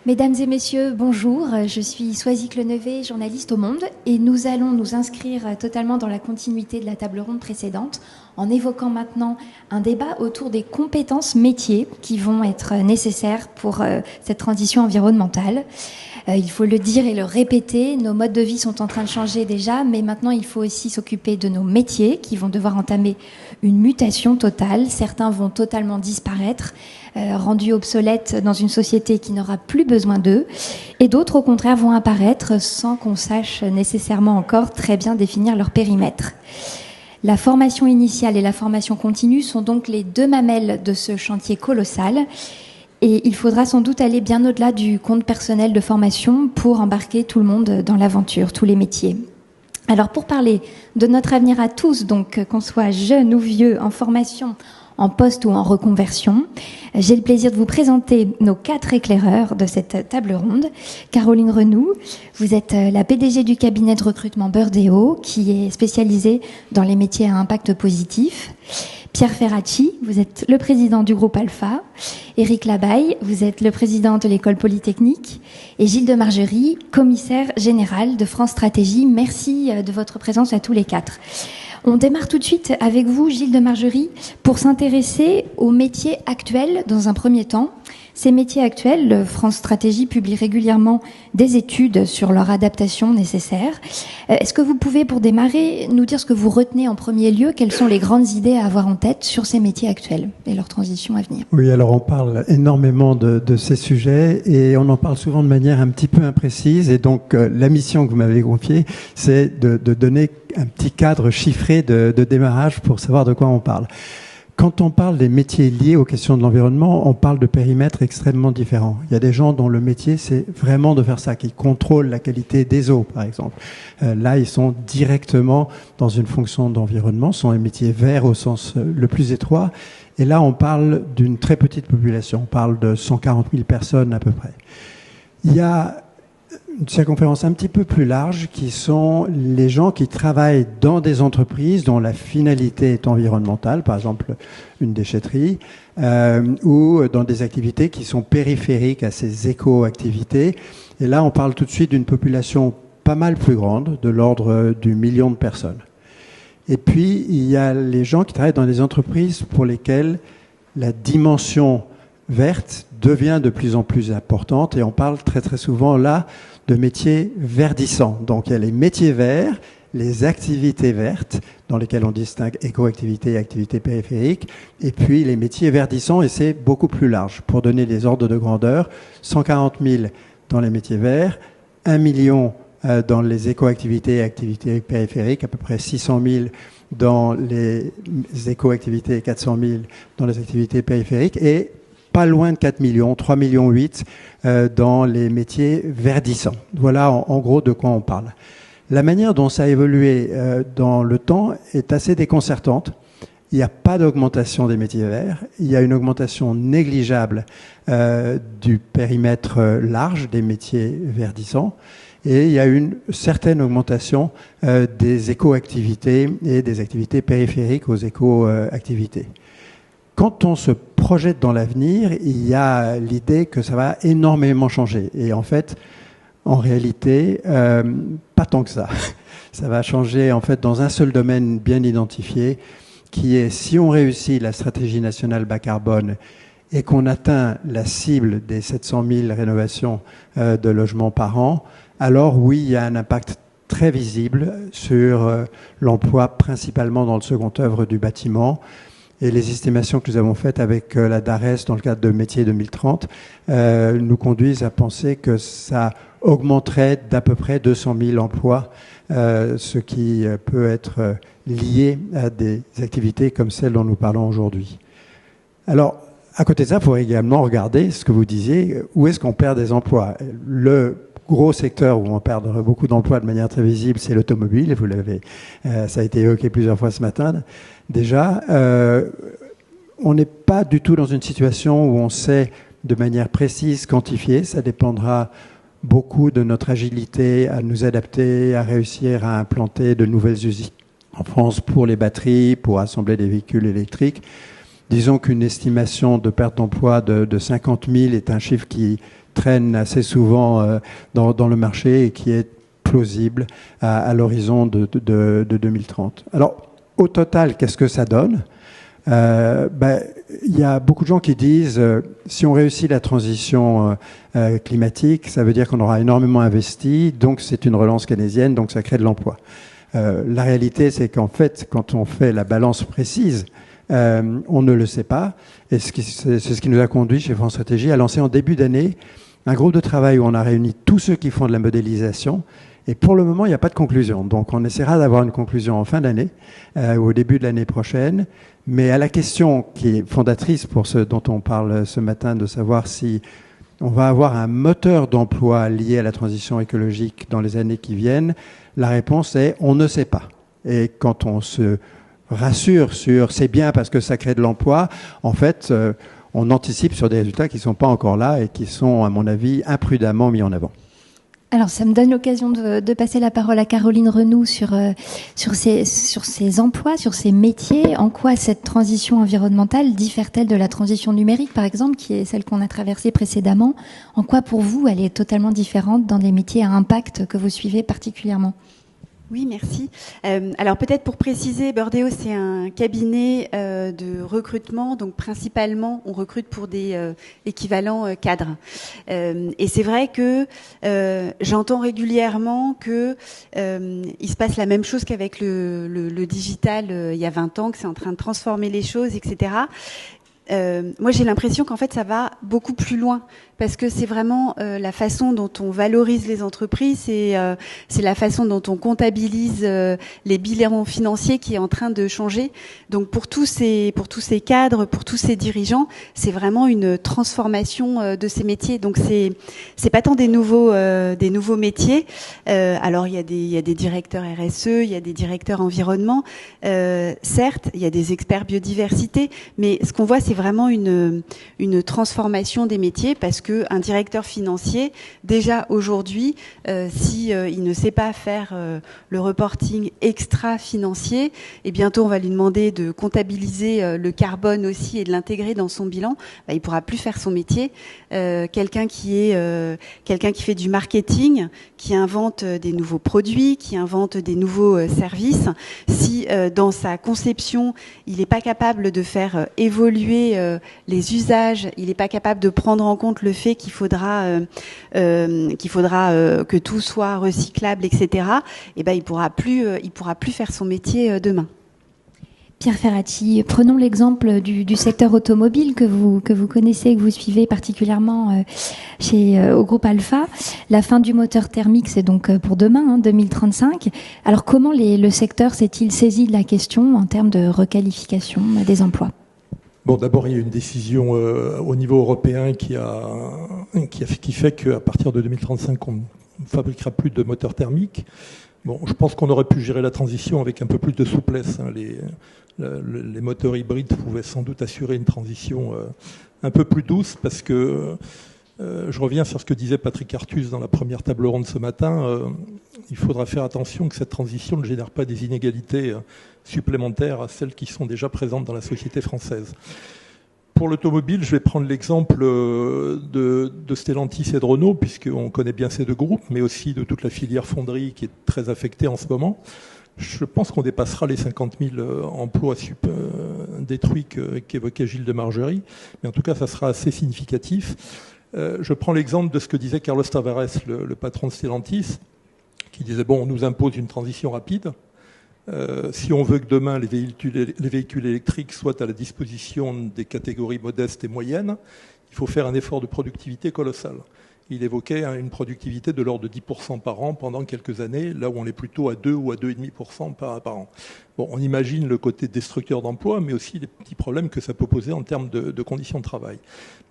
Mesdames et messieurs, bonjour. Je suis Soisic Lenevé, journaliste au Monde, et nous allons nous inscrire totalement dans la continuité de la table ronde précédente en évoquant maintenant un débat autour des compétences métiers qui vont être nécessaires pour cette transition environnementale. Il faut le dire et le répéter, nos modes de vie sont en train de changer déjà, mais maintenant il faut aussi s'occuper de nos métiers qui vont devoir entamer une mutation totale. Certains vont totalement disparaître, rendus obsolètes dans une société qui n'aura plus besoin d'eux, et d'autres au contraire vont apparaître sans qu'on sache nécessairement encore très bien définir leur périmètre. La formation initiale et la formation continue sont donc les deux mamelles de ce chantier colossal. Et il faudra sans doute aller bien au-delà du compte personnel de formation pour embarquer tout le monde dans l'aventure, tous les métiers. Alors pour parler de notre avenir à tous, donc qu'on soit jeune ou vieux, en formation, en poste ou en reconversion, j'ai le plaisir de vous présenter nos 4 éclaireurs de cette table ronde. Caroline Renoux, vous êtes la PDG du cabinet de recrutement Burdeo, qui est spécialisé dans les métiers à impact positif. Pierre Ferracci, vous êtes le président du groupe Alpha. Éric Labaille, vous êtes le président de l'école polytechnique. Et Gilles de Margerie, commissaire général de France Stratégie. Merci de votre présence à tous les 4. On démarre tout de suite avec vous, Gilles de Margerie, pour s'intéresser aux métiers actuels dans un premier temps. Ces métiers actuels, France Stratégie publie régulièrement des études sur leur adaptation nécessaire. Est-ce que vous pouvez, pour démarrer, nous dire ce que vous retenez en premier lieu? Quelles sont les grandes idées à avoir en tête sur ces métiers actuels et leur transition à venir? Oui, alors on parle énormément de ces sujets et on en parle souvent de manière un petit peu imprécise. Et donc, la mission que vous m'avez confiée, c'est de donner un petit cadre chiffré de démarrage pour savoir de quoi on parle. Quand on parle des métiers liés aux questions de l'environnement, on parle de périmètres extrêmement différents. Il y a des gens dont le métier, c'est vraiment de faire ça, qui contrôlent la qualité des eaux, par exemple. Là, ils sont directement dans une fonction d'environnement, ce sont les métiers verts au sens le plus étroit. Et là, on parle d'une très petite population. On parle de 140 000 personnes à peu près. Il y a une circonférence un petit peu plus large qui sont les gens qui travaillent dans des entreprises dont la finalité est environnementale, par exemple une déchetterie, ou dans des activités qui sont périphériques à ces éco-activités. Et là, on parle tout de suite d'une population pas mal plus grande, de l'ordre du 1 million de personnes. Et puis, il y a les gens qui travaillent dans des entreprises pour lesquelles la dimension verte devient de plus en plus importante, et on parle très très souvent là de métiers verdissants. Donc il y a les métiers verts, les activités vertes, dans lesquelles on distingue éco-activités et activités périphériques, et puis les métiers verdissants, et c'est beaucoup plus large. Pour donner des ordres de grandeur, 140 000 dans les métiers verts, 1 million dans les éco-activités et activités périphériques, à peu près 600 000 dans les éco-activités et 400 000 dans les activités périphériques, et pas loin de 4 millions, 3 millions 8 dans les métiers verdissants. Voilà en gros de quoi on parle. La manière dont ça a évolué dans le temps est assez déconcertante. Il n'y a pas d'augmentation des métiers verts. Il y a une augmentation négligeable du périmètre large des métiers verdissants. Et il y a une certaine augmentation des éco-activités et des activités périphériques aux éco-activités. Quand on se projette dans l'avenir, il y a l'idée que ça va énormément changer. Et en fait, en réalité, pas tant que ça. Ça va changer en fait dans un seul domaine bien identifié, qui est si on réussit la stratégie nationale bas carbone et qu'on atteint la cible des 700 000 rénovations de logements par an, alors oui, il y a un impact très visible sur l'emploi, principalement dans le second œuvre du bâtiment. Et les estimations que nous avons faites avec la DARES dans le cadre de Métiers 2030 nous conduisent à penser que ça augmenterait d'à peu près 200 000 emplois, ce qui peut être lié à des activités comme celles dont nous parlons aujourd'hui. Alors, à côté de ça, il faut également regarder ce que vous disiez, où est-ce qu'on perd des emplois. Le gros secteur où on perd beaucoup d'emplois de manière très visible, c'est l'automobile. Vous l'avez, ça a été évoqué plusieurs fois ce matin. Déjà, on n'est pas du tout dans une situation où on sait de manière précise quantifier. Ça dépendra beaucoup de notre agilité à nous adapter, à réussir à implanter de nouvelles usines en France pour les batteries, pour assembler des véhicules électriques. Disons qu'une estimation de perte d'emploi de 50 000 est un chiffre qui traîne assez souvent dans le marché et qui est plausible à l'horizon de 2030. Alors, au total, qu'est-ce que ça donne ? Il y a beaucoup de gens qui disent si on réussit la transition climatique, ça veut dire qu'on aura énormément investi, donc c'est une relance keynésienne, donc ça crée de l'emploi. La réalité, c'est qu'en fait, quand on fait la balance précise, on ne le sait pas. Et c'est ce qui nous a conduit chez France Stratégie à lancer en début d'année un groupe de travail où on a réuni tous ceux qui font de la modélisation. Et pour le moment, il n'y a pas de conclusion. Donc, on essaiera d'avoir une conclusion en fin d'année ou au début de l'année prochaine. Mais à la question qui est fondatrice pour ce dont on parle ce matin, de savoir si on va avoir un moteur d'emploi lié à la transition écologique dans les années qui viennent, la réponse est on ne sait pas. Et quand on se rassure sur c'est bien parce que ça crée de l'emploi, en fait, on anticipe sur des résultats qui ne sont pas encore là et qui sont, à mon avis, imprudemment mis en avant. Alors, ça me donne l'occasion de passer la parole à Caroline Renoux sur ces emplois, sur ces métiers. En quoi cette transition environnementale diffère-t-elle de la transition numérique, par exemple, qui est celle qu'on a traversée précédemment ? En quoi, pour vous, elle est totalement différente dans des métiers à impact que vous suivez particulièrement ? Oui, merci. Alors peut-être pour préciser, Burdeo, c'est un cabinet de recrutement, donc principalement on recrute pour des équivalents cadres. Et c'est vrai que j'entends régulièrement que il se passe la même chose qu'avec le digital il y a 20 ans, que c'est en train de transformer les choses, etc. Moi, j'ai l'impression qu'en fait, ça va beaucoup plus loin parce que c'est vraiment la façon dont on valorise les entreprises, c'est la façon dont on comptabilise les bilans financiers qui est en train de changer. Donc, pour tous ces cadres, pour tous ces dirigeants, c'est vraiment une transformation de ces métiers. Donc, c'est pas tant des nouveaux métiers. Alors, il y a des directeurs RSE, il y a des directeurs environnement. Certes, il y a des experts biodiversité, mais ce qu'on voit, c'est vraiment une transformation des métiers parce que un directeur financier, déjà aujourd'hui, si il ne sait pas faire le reporting extra-financier, et bientôt on va lui demander de comptabiliser le carbone aussi et de l'intégrer dans son bilan, il pourra plus faire son métier. Quelqu'un qui fait du marketing, qui invente des nouveaux produits, qui invente des nouveaux services, si dans sa conception, il n'est pas capable de faire évoluer les usages, il n'est pas capable de prendre en compte le fait qu'il faudra que tout soit recyclable, etc. Et il pourra plus faire son métier demain. Pierre Ferracci, prenons l'exemple du secteur automobile que vous connaissez, que vous suivez particulièrement au groupe Alpha. La fin du moteur thermique, c'est donc pour demain, 2035. Alors comment le secteur s'est-il saisi de la question en termes de requalification des emplois ? Bon, d'abord, il y a une décision au niveau européen qui fait qu'à partir de 2035, on ne fabriquera plus de moteurs thermiques. Bon, je pense qu'on aurait pu gérer la transition avec un peu plus de souplesse. Les moteurs hybrides pouvaient sans doute assurer une transition un peu plus douce parce que, je reviens sur ce que disait Patrick Artus dans la première table ronde ce matin, il faudra faire attention que cette transition ne génère pas des inégalités supplémentaires à celles qui sont déjà présentes dans la société française. Pour l'automobile, je vais prendre l'exemple de Stellantis et de Renault, puisqu'on connaît bien ces deux groupes, mais aussi de toute la filière fonderie qui est très affectée en ce moment. Je pense qu'on dépassera les 50 000 emplois détruits qu'évoquait Gilles de Margerie, mais en tout cas, ça sera assez significatif. Je prends l'exemple de ce que disait Carlos Tavares, le patron de Stellantis, qui disait, bon, on nous impose une transition rapide. Si on veut que demain les véhicules électriques soient à la disposition des catégories modestes et moyennes, il faut faire un effort de productivité colossal. Il évoquait une productivité de l'ordre de 10% par an pendant quelques années, là où on est plutôt à 2 ou à 2,5% par an. Bon, on imagine le côté destructeur d'emploi, mais aussi les petits problèmes que ça peut poser en termes de conditions de travail.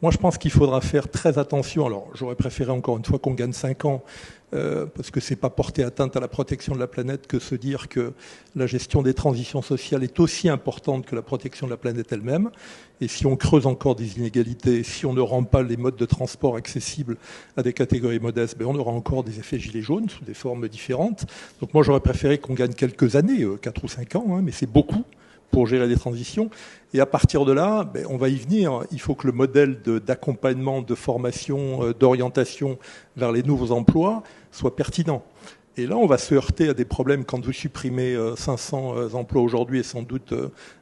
Moi, je pense qu'il faudra faire très attention. Alors, j'aurais préféré encore une fois qu'on gagne 5 ans, parce que c'est pas porter atteinte à la protection de la planète que se dire que la gestion des transitions sociales est aussi importante que la protection de la planète elle-même. Et si on creuse encore des inégalités, si on ne rend pas les modes de transport accessibles à des catégories modestes, on aura encore des effets gilets jaunes sous des formes différentes. Donc moi, j'aurais préféré qu'on gagne quelques années, 4 ou 5 ans, mais c'est beaucoup pour gérer les transitions. Et à partir de là, on va y venir. Il faut que le modèle d'accompagnement, de formation, d'orientation vers les nouveaux emplois soit pertinent. Et là, on va se heurter à des problèmes quand vous supprimez 500 emplois aujourd'hui et sans doute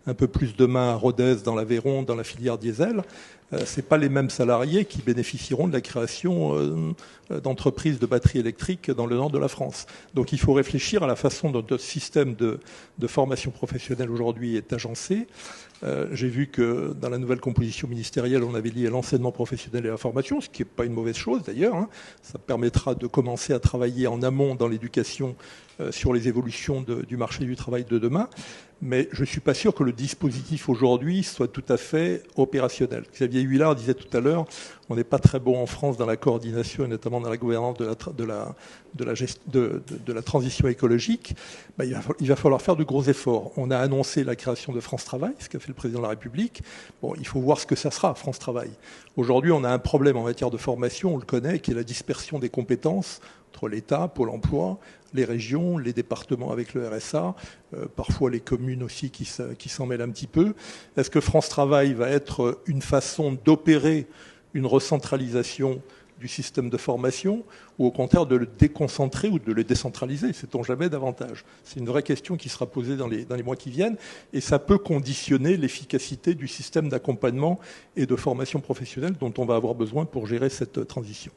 un peu plus demain à Rodez, dans l'Aveyron, dans la filière diesel. C'est pas les mêmes salariés qui bénéficieront de la création d'entreprises de batteries électriques dans le nord de la France. Donc il faut réfléchir à la façon dont notre système de formation professionnelle aujourd'hui est agencé. J'ai vu que dans la nouvelle composition ministérielle, on avait lié l'enseignement professionnel et la formation, ce qui n'est pas une mauvaise chose d'ailleurs. Hein. Ça permettra de commencer à travailler en amont dans l'éducation sur les évolutions du marché du travail de demain. Mais je ne suis pas sûr que le dispositif aujourd'hui soit tout à fait opérationnel. Xavier Huillard disait tout à l'heure, on n'est pas très bon en France dans la coordination et notamment dans la gouvernance de la transition écologique. Il va falloir faire de gros efforts. On a annoncé la création de France Travail, ce qu'a fait le président de la République. Bon, il faut voir ce que ça sera, France Travail. Aujourd'hui, on a un problème en matière de formation, on le connaît, qui est la dispersion des compétences entre l'État, Pôle emploi, les régions, les départements avec le RSA, parfois les communes aussi qui s'en mêlent un petit peu. Est-ce que France Travail va être une façon d'opérer une recentralisation du système de formation ou au contraire de le déconcentrer ou de le décentraliser? Sait-on jamais davantage? C'est une vraie question qui sera posée dans les mois qui viennent et ça peut conditionner l'efficacité du système d'accompagnement et de formation professionnelle dont on va avoir besoin pour gérer cette transition.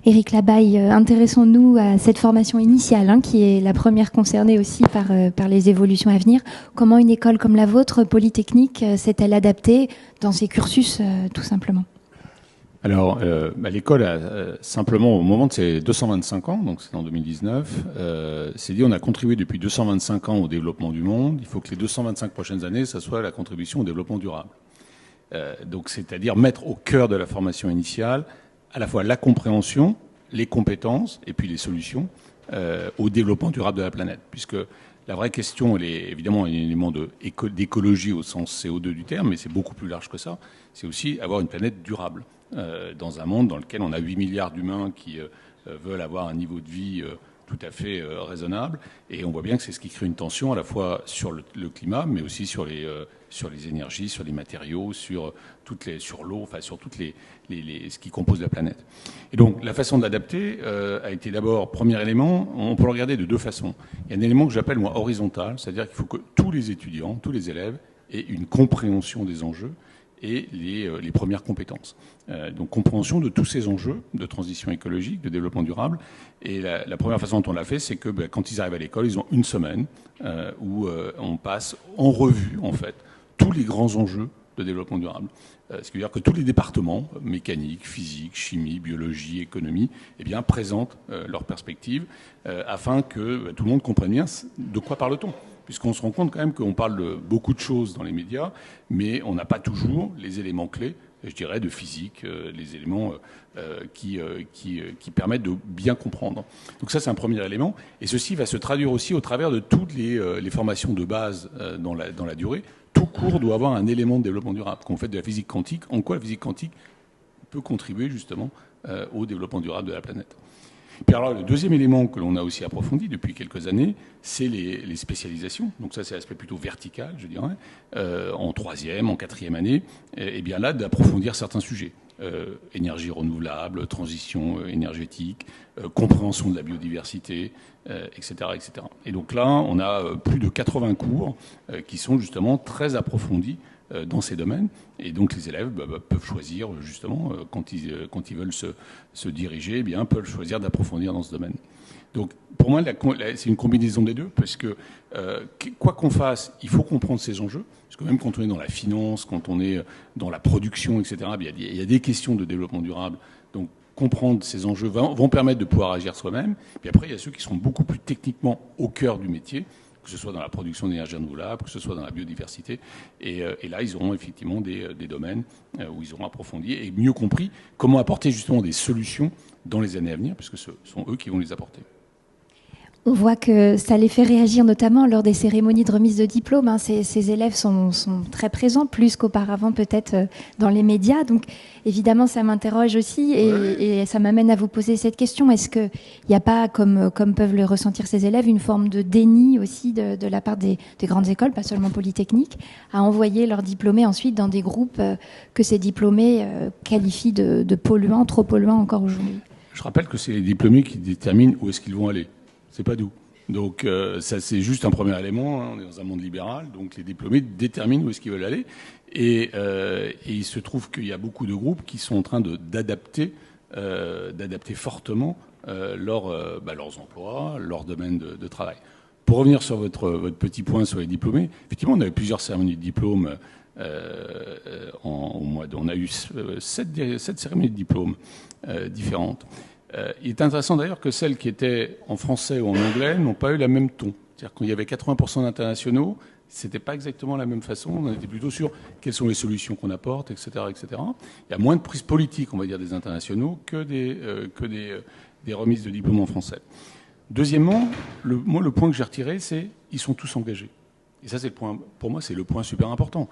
Éric Labaille, intéressons-nous à cette formation initiale, qui est la première concernée aussi par les évolutions à venir. Comment une école comme la vôtre, Polytechnique, s'est-elle adaptée dans ses cursus, tout simplement? Alors, l'école, simplement, au moment de ses 225 ans, donc c'est en 2019, s'est dit on a contribué depuis 225 ans au développement du monde. Il faut que les 225 prochaines années, ça soit la contribution au développement durable. Donc, c'est-à-dire mettre au cœur de la formation initiale à la fois la compréhension, les compétences et puis les solutions au développement durable de la planète. Puisque la vraie question, elle est évidemment un élément d'écologie au sens CO2 du terme, mais c'est beaucoup plus large que ça. C'est aussi avoir une planète durable dans un monde dans lequel on a 8 milliards d'humains qui veulent avoir un niveau de vie tout à fait raisonnable. Et on voit bien que c'est ce qui crée une tension à la fois sur le climat, mais aussi sur les énergies, sur les matériaux, sur l'eau, enfin sur toutes ce qui compose la planète. Et donc la façon d'adapter a été d'abord, premier élément, on peut le regarder de deux façons. Il y a un élément que j'appelle moi horizontal, c'est-à-dire qu'il faut que tous les étudiants, tous les élèves aient une compréhension des enjeux et les premières compétences. Donc compréhension de tous ces enjeux de transition écologique, de développement durable. Et la première façon dont on l'a fait, c'est que quand ils arrivent à l'école, ils ont une semaine où on passe en revue, en fait, tous les grands enjeux de développement durable. Ce qui veut dire que tous les départements, mécanique, physique, chimie, biologie, économie, présentent leurs perspectives afin que tout le monde comprenne bien de quoi parle-t-on. Puisqu'on se rend compte quand même qu'on parle de beaucoup de choses dans les médias, mais on n'a pas toujours les éléments clés, je dirais, de physique, les éléments qui permettent de bien comprendre. Donc ça, c'est un premier élément. Et ceci va se traduire aussi au travers de toutes les formations de base dans la durée. Tout cours doit avoir un élément de développement durable. Quand on fait de la physique quantique, en quoi la physique quantique peut contribuer justement au développement durable de la planète? Puis alors, le deuxième élément que l'on a aussi approfondi depuis quelques années, c'est les spécialisations. Donc ça, c'est l'aspect plutôt vertical, je dirais, en troisième, en quatrième année. Et bien là, d'approfondir certains sujets. Énergie renouvelable, transition énergétique, compréhension de la biodiversité, etc., etc. Et donc là, on a plus de 80 cours qui sont justement très approfondis dans ces domaines. Et donc les élèves peuvent choisir justement, quand ils veulent se diriger, peuvent choisir d'approfondir dans ce domaine. Donc pour moi, c'est une combinaison des deux, parce que quoi qu'on fasse, il faut comprendre ces enjeux. Parce que même quand on est dans la finance, quand on est dans la production, etc., il y a des questions de développement durable. Donc comprendre ces enjeux vont permettre de pouvoir agir soi-même. Puis après, il y a ceux qui seront beaucoup plus techniquement au cœur du métier, que ce soit dans la production d'énergie renouvelable, que ce soit dans la biodiversité. Et là, ils auront effectivement des domaines où ils auront approfondi et mieux compris comment apporter justement des solutions dans les années à venir, puisque ce sont eux qui vont les apporter. On voit que ça les fait réagir, notamment lors des cérémonies de remise de diplôme. Hein. Ces élèves sont très présents, plus qu'auparavant peut-être dans les médias. Donc évidemment, ça m'interroge aussi et ça m'amène à vous poser cette question. Est-ce qu'il n'y a pas, comme peuvent le ressentir ces élèves, une forme de déni aussi de la part des grandes écoles, pas seulement polytechniques, à envoyer leurs diplômés ensuite dans des groupes que ces diplômés qualifient de polluants, trop polluants encore aujourd'hui? Je rappelle que c'est les diplômés qui déterminent où est-ce qu'ils vont aller. C'est pas nous. Donc ça, c'est juste un premier élément. Hein. On est dans un monde libéral, donc les diplômés déterminent où est-ce qu'ils veulent aller. Et il se trouve qu'il y a beaucoup de groupes qui sont en train d'adapter fortement leurs emplois, leur domaine de travail. Pour revenir sur votre petit point sur les diplômés, effectivement, on a eu plusieurs cérémonies de diplôme au mois on a eu 7 cérémonies de diplôme différentes. Il est intéressant d'ailleurs que celles qui étaient en français ou en anglais n'ont pas eu la même ton. C'est-à-dire qu'il y avait 80% d'internationaux, c'était pas exactement la même façon. On était plutôt sur quelles sont les solutions qu'on apporte, etc., etc. Il y a moins de prise politique, on va dire, des internationaux que des remises de diplômes en français. Deuxièmement, le point que j'ai retiré, c'est ils sont tous engagés. Et ça, c'est le point. Pour moi, c'est le point super important.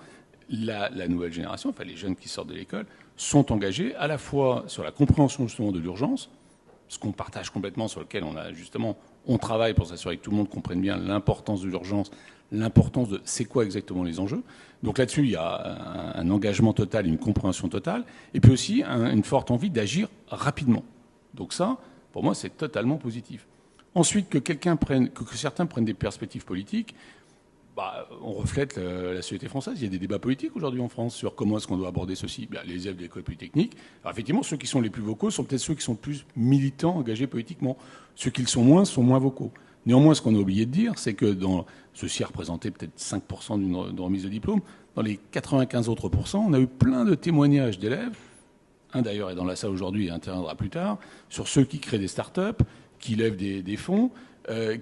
La nouvelle génération, enfin les jeunes qui sortent de l'école, sont engagés à la fois sur la compréhension justement de l'urgence, ce qu'on partage complètement, sur lequel on travaille pour s'assurer que tout le monde comprenne bien l'importance de l'urgence, l'importance de c'est quoi exactement les enjeux. Donc là-dessus, il y a un engagement total, une compréhension totale, et puis aussi une forte envie d'agir rapidement. Donc ça, pour moi, c'est totalement positif. Ensuite, que certains prennent des perspectives politiques, on reflète la société française. Il y a des débats politiques aujourd'hui en France sur comment est-ce qu'on doit aborder ceci. Les élèves de l'école polytechnique. Alors effectivement, ceux qui sont les plus vocaux sont peut-être ceux qui sont le plus militants, engagés politiquement. Ceux qui le sont moins vocaux. Néanmoins, ce qu'on a oublié de dire, c'est que ceci a représenté peut-être 5% d'une remise de diplôme. Dans les 95 autres %, on a eu plein de témoignages d'élèves. Un d'ailleurs est dans la salle aujourd'hui et interviendra plus tard, sur ceux qui créent des start-up, qui lèvent des fonds,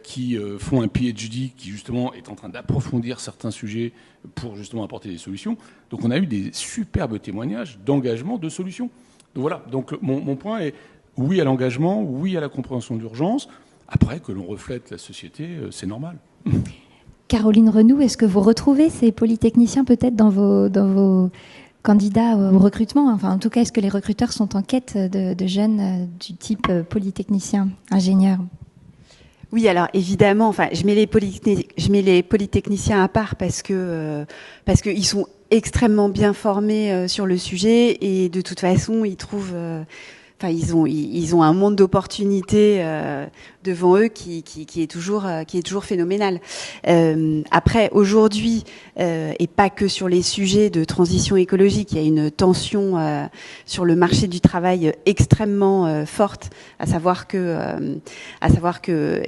qui font un PhD qui justement est en train d'approfondir certains sujets pour justement apporter des solutions. Donc on a eu des superbes témoignages d'engagement, de solutions. Donc voilà, donc mon point est oui à l'engagement, oui à la compréhension de l'urgence. Après, que l'on reflète la société, c'est normal. Caroline Renoux, est-ce que vous retrouvez ces polytechniciens peut-être dans vos candidats au recrutement? Enfin, en tout cas, est-ce que les recruteurs sont en quête de jeunes du type polytechnicien, ingénieur? Oui, alors évidemment, enfin, je mets les polytechniciens à part parce que ils sont extrêmement bien formés sur le sujet et de toute façon, ils trouvent, ils ont un monde d'opportunités devant eux qui est toujours phénoménal. Après, aujourd'hui, et pas que sur les sujets de transition écologique, il y a une tension sur le marché du travail extrêmement forte, à savoir que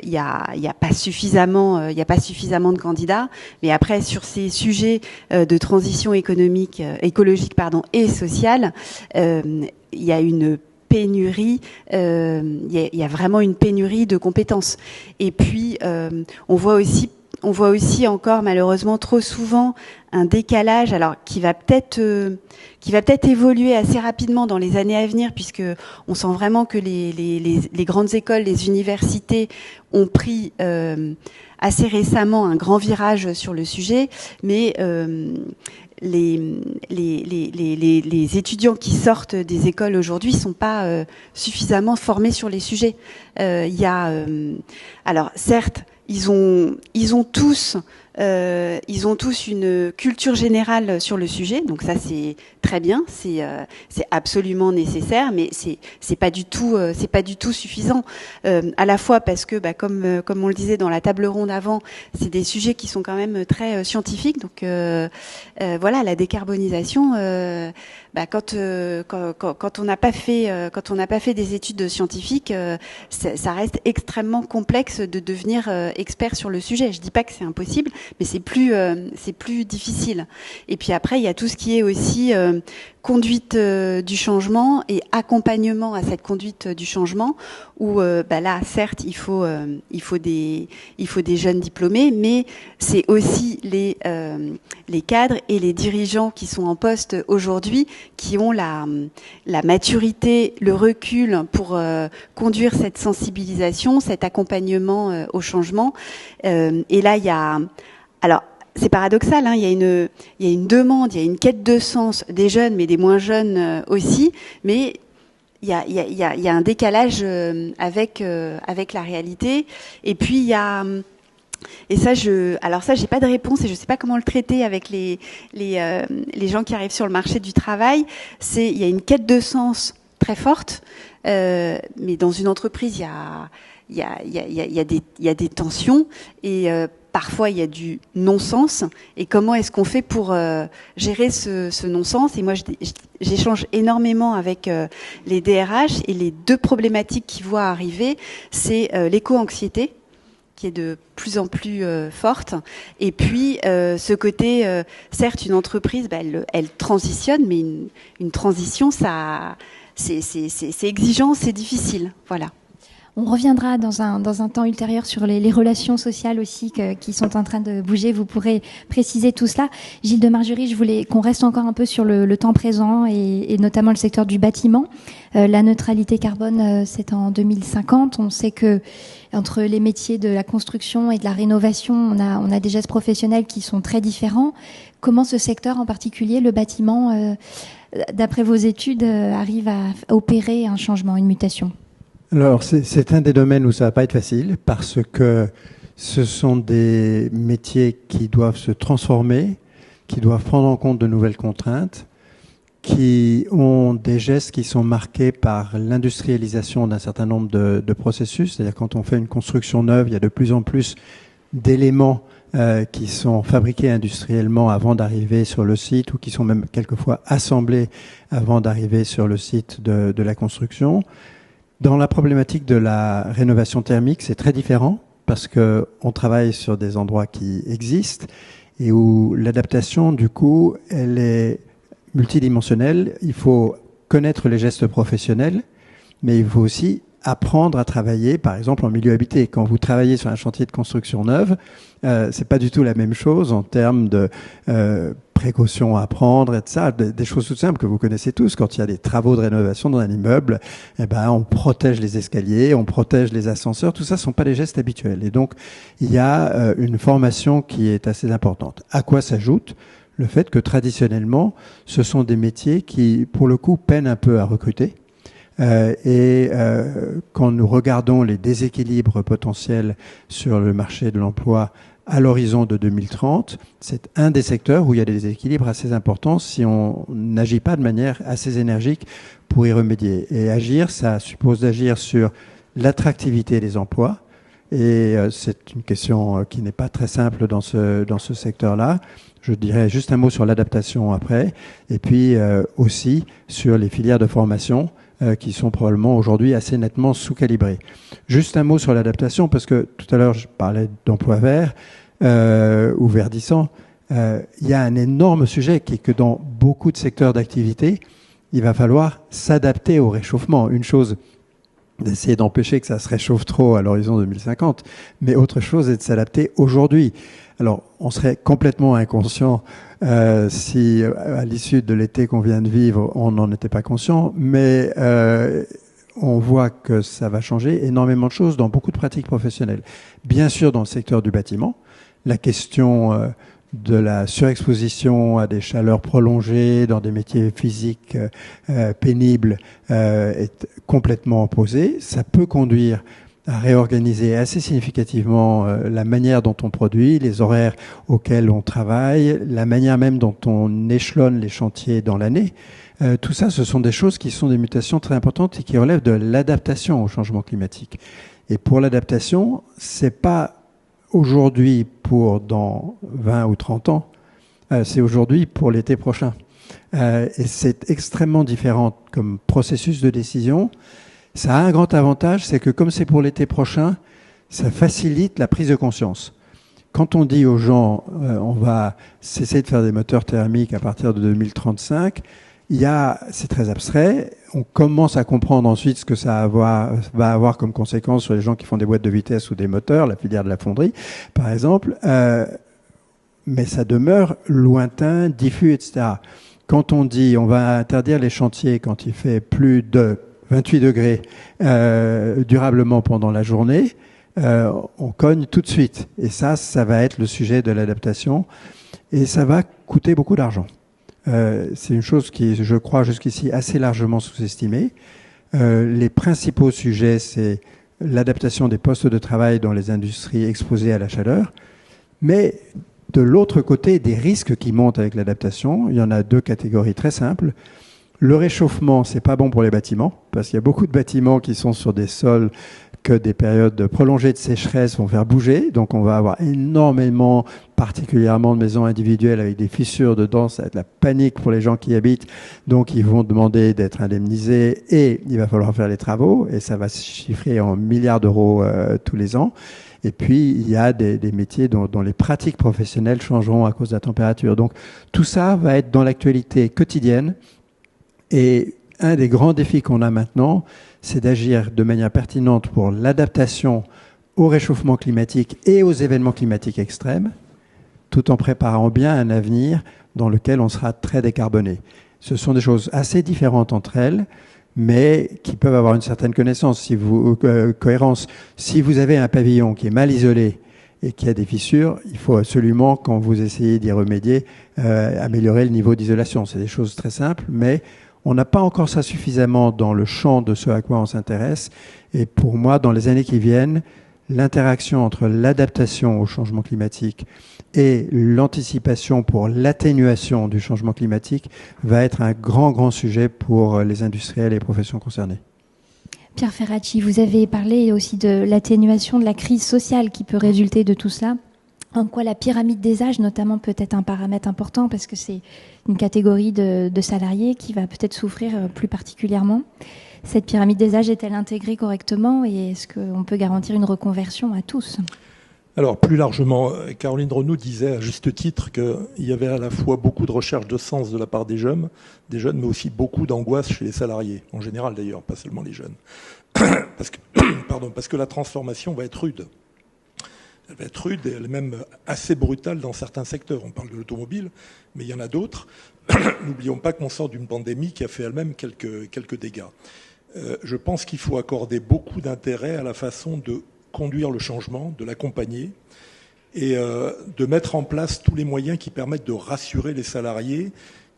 il y a pas suffisamment de candidats. Mais après, sur ces sujets de transition économique, écologique, et sociale, il y a une pénurie, il y a vraiment une pénurie de compétences. Et puis on voit aussi encore malheureusement trop souvent un décalage, alors qui va peut-être évoluer assez rapidement dans les années à venir, puisque on sent vraiment que les grandes écoles, les universités ont pris assez récemment un grand virage sur le sujet, mais les étudiants qui sortent des écoles aujourd'hui sont pas suffisamment formés sur les sujets. Alors certes, ils ont tous une culture générale sur le sujet, donc ça c'est très bien, c'est absolument nécessaire, mais c'est pas du tout suffisant. À la fois parce que comme on le disait dans la table ronde avant, c'est des sujets qui sont quand même très scientifiques, donc voilà, la décarbonisation, quand on n'a pas fait des études scientifiques, ça reste extrêmement complexe de devenir expert sur le sujet. Je dis pas que c'est impossible, mais c'est plus difficile. Et puis après, il y a tout ce qui est aussi conduite du changement et accompagnement à cette conduite du changement, où là, certes, il faut des jeunes diplômés, mais c'est aussi les cadres et les dirigeants qui sont en poste aujourd'hui qui ont la maturité, le recul pour conduire cette sensibilisation, cet accompagnement au changement. Et là, il y a... Alors, c'est paradoxal, hein, il y a une demande, il y a une quête de sens des jeunes, mais des moins jeunes aussi, mais il y a un décalage avec la réalité. Et puis il y a et ça j'ai pas de réponse et je sais pas comment le traiter avec les gens qui arrivent sur le marché du travail. Il y a une quête de sens très forte, mais dans une entreprise il y a des tensions et parfois, il y a du non-sens. Et comment est-ce qu'on fait pour gérer ce non-sens? Et moi, j'échange énormément avec les DRH. Et les deux problématiques qui voient arriver, c'est l'éco-anxiété, qui est de plus en plus forte. Et puis, ce côté, certes, une entreprise, elle transitionne, mais une transition, c'est exigeant, c'est difficile. Voilà. On reviendra dans un temps ultérieur sur les relations sociales aussi qui sont en train de bouger. Vous pourrez préciser tout cela. Gilles de Margerie, je voulais qu'on reste encore un peu sur le temps présent et notamment le secteur du bâtiment. La neutralité carbone, c'est en 2050. On sait que entre les métiers de la construction et de la rénovation, on a des gestes professionnels qui sont très différents. Comment ce secteur, en particulier le bâtiment, d'après vos études, arrive à opérer un changement, une mutation ? Alors, c'est un des domaines où ça va pas être facile parce que ce sont des métiers qui doivent se transformer, qui doivent prendre en compte de nouvelles contraintes, qui ont des gestes qui sont marqués par l'industrialisation d'un certain nombre de processus. C'est-à-dire quand on fait une construction neuve, il y a de plus en plus d'éléments qui sont fabriqués industriellement avant d'arriver sur le site ou qui sont même quelquefois assemblés avant d'arriver sur le site de la construction. Dans la problématique de la rénovation thermique, c'est très différent parce que on travaille sur des endroits qui existent et où l'adaptation, du coup, elle est multidimensionnelle. Il faut connaître les gestes professionnels, mais il faut aussi apprendre à travailler, par exemple, en milieu habité. Quand vous travaillez sur un chantier de construction neuve, c'est pas du tout la même chose en termes de précautions à prendre et de ça, des choses tout simples que vous connaissez tous. Quand il y a des travaux de rénovation dans un immeuble, on protège les escaliers, on protège les ascenseurs. Tout ça, ce sont pas les gestes habituels. Et donc, il y a une formation qui est assez importante. À quoi s'ajoute le fait que traditionnellement, ce sont des métiers qui, pour le coup, peinent un peu à recruter. Quand nous regardons les déséquilibres potentiels sur le marché de l'emploi à l'horizon de 2030, c'est un des secteurs où il y a des déséquilibres assez importants si on n'agit pas de manière assez énergique pour y remédier. Et agir, ça suppose d'agir sur l'attractivité des emplois. Et c'est une question qui n'est pas très simple dans ce secteur-là. Je dirais juste un mot sur l'adaptation après. Et puis aussi sur les filières de formation qui sont probablement aujourd'hui assez nettement sous-calibrées. Juste un mot sur l'adaptation, parce que tout à l'heure je parlais d'emploi vert ou verdissant. Il y a un énorme sujet qui est que dans beaucoup de secteurs d'activité, il va falloir s'adapter au réchauffement. Une chose, d'essayer d'empêcher que ça se réchauffe trop à l'horizon 2050, mais autre chose est de s'adapter aujourd'hui. Alors, on serait complètement inconscient si, à l'issue de l'été qu'on vient de vivre, on n'en était pas conscient, mais on voit que ça va changer énormément de choses dans beaucoup de pratiques professionnelles. Bien sûr, dans le secteur du bâtiment, la question de la surexposition à des chaleurs prolongées dans des métiers physiques pénibles est complètement posée. Ça peut conduire à réorganiser assez significativement la manière dont on produit, les horaires auxquels on travaille, la manière même dont on échelonne les chantiers dans l'année. Tout ça, ce sont des choses qui sont des mutations très importantes et qui relèvent de l'adaptation au changement climatique. Et pour l'adaptation, c'est pas aujourd'hui pour dans 20 ou 30 ans, c'est aujourd'hui pour l'été prochain. Et c'est extrêmement différent comme processus de décision. Ça a un grand avantage, c'est que comme c'est pour l'été prochain, ça facilite la prise de conscience. Quand on dit aux gens, on va cesser de faire des moteurs thermiques à partir de 2035, c'est très abstrait. On commence à comprendre ensuite ce que ça va avoir comme conséquence sur les gens qui font des boîtes de vitesse ou des moteurs, la filière de la fonderie, par exemple. Mais ça demeure lointain, diffus, etc. Quand on dit on va interdire les chantiers quand il fait plus de 28 degrés durablement pendant la journée, on cogne tout de suite. Et ça va être le sujet de l'adaptation. Et ça va coûter beaucoup d'argent. C'est une chose qui, je crois, jusqu'ici assez largement sous-estimée. Les principaux sujets, c'est l'adaptation des postes de travail dans les industries exposées à la chaleur. Mais de l'autre côté, des risques qui montent avec l'adaptation, il y en a deux catégories très simples. Le réchauffement, c'est pas bon pour les bâtiments, parce qu'il y a beaucoup de bâtiments qui sont sur des sols que des périodes prolongées de sécheresse vont faire bouger. Donc on va avoir énormément, particulièrement de maisons individuelles avec des fissures dedans. Ça va être la panique pour les gens qui y habitent. Donc ils vont demander d'être indemnisés et il va falloir faire les travaux. Et ça va se chiffrer en milliards d'euros tous les ans. Et puis, il y a des métiers dont les pratiques professionnelles changeront à cause de la température. Donc tout ça va être dans l'actualité quotidienne. Et un des grands défis qu'on a maintenant, c'est d'agir de manière pertinente pour l'adaptation au réchauffement climatique et aux événements climatiques extrêmes, tout en préparant bien un avenir dans lequel on sera très décarboné. Ce sont des choses assez différentes entre elles, mais qui peuvent avoir une certaine cohérence. Si vous avez un pavillon qui est mal isolé et qui a des fissures, il faut absolument, quand vous essayez d'y remédier, améliorer le niveau d'isolation. C'est des choses très simples, mais on n'a pas encore ça suffisamment dans le champ de ce à quoi on s'intéresse. Et pour moi, dans les années qui viennent, l'interaction entre l'adaptation au changement climatique et l'anticipation pour l'atténuation du changement climatique va être un grand sujet pour les industriels et les professions concernées. Pierre Ferracci, vous avez parlé aussi de l'atténuation de la crise sociale qui peut résulter de tout cela. En quoi la pyramide des âges, notamment, peut être un paramètre important parce que c'est une catégorie de salariés qui va peut-être souffrir plus particulièrement. Cette pyramide des âges est-elle intégrée correctement et est-ce qu'on peut garantir une reconversion à tous ? Alors, plus largement, Caroline Renou disait à juste titre qu'il y avait à la fois beaucoup de recherche de sens de la part des jeunes, mais aussi beaucoup d'angoisse chez les salariés, en général d'ailleurs, pas seulement les jeunes. Parce que la transformation va être rude. Elle va être rude et elle est même assez brutale dans certains secteurs. On parle de l'automobile, mais il y en a d'autres. N'oublions pas qu'on sort d'une pandémie qui a fait elle-même quelques dégâts. Je pense qu'il faut accorder beaucoup d'intérêt à la façon de conduire le changement, de l'accompagner et de mettre en place tous les moyens qui permettent de rassurer les salariés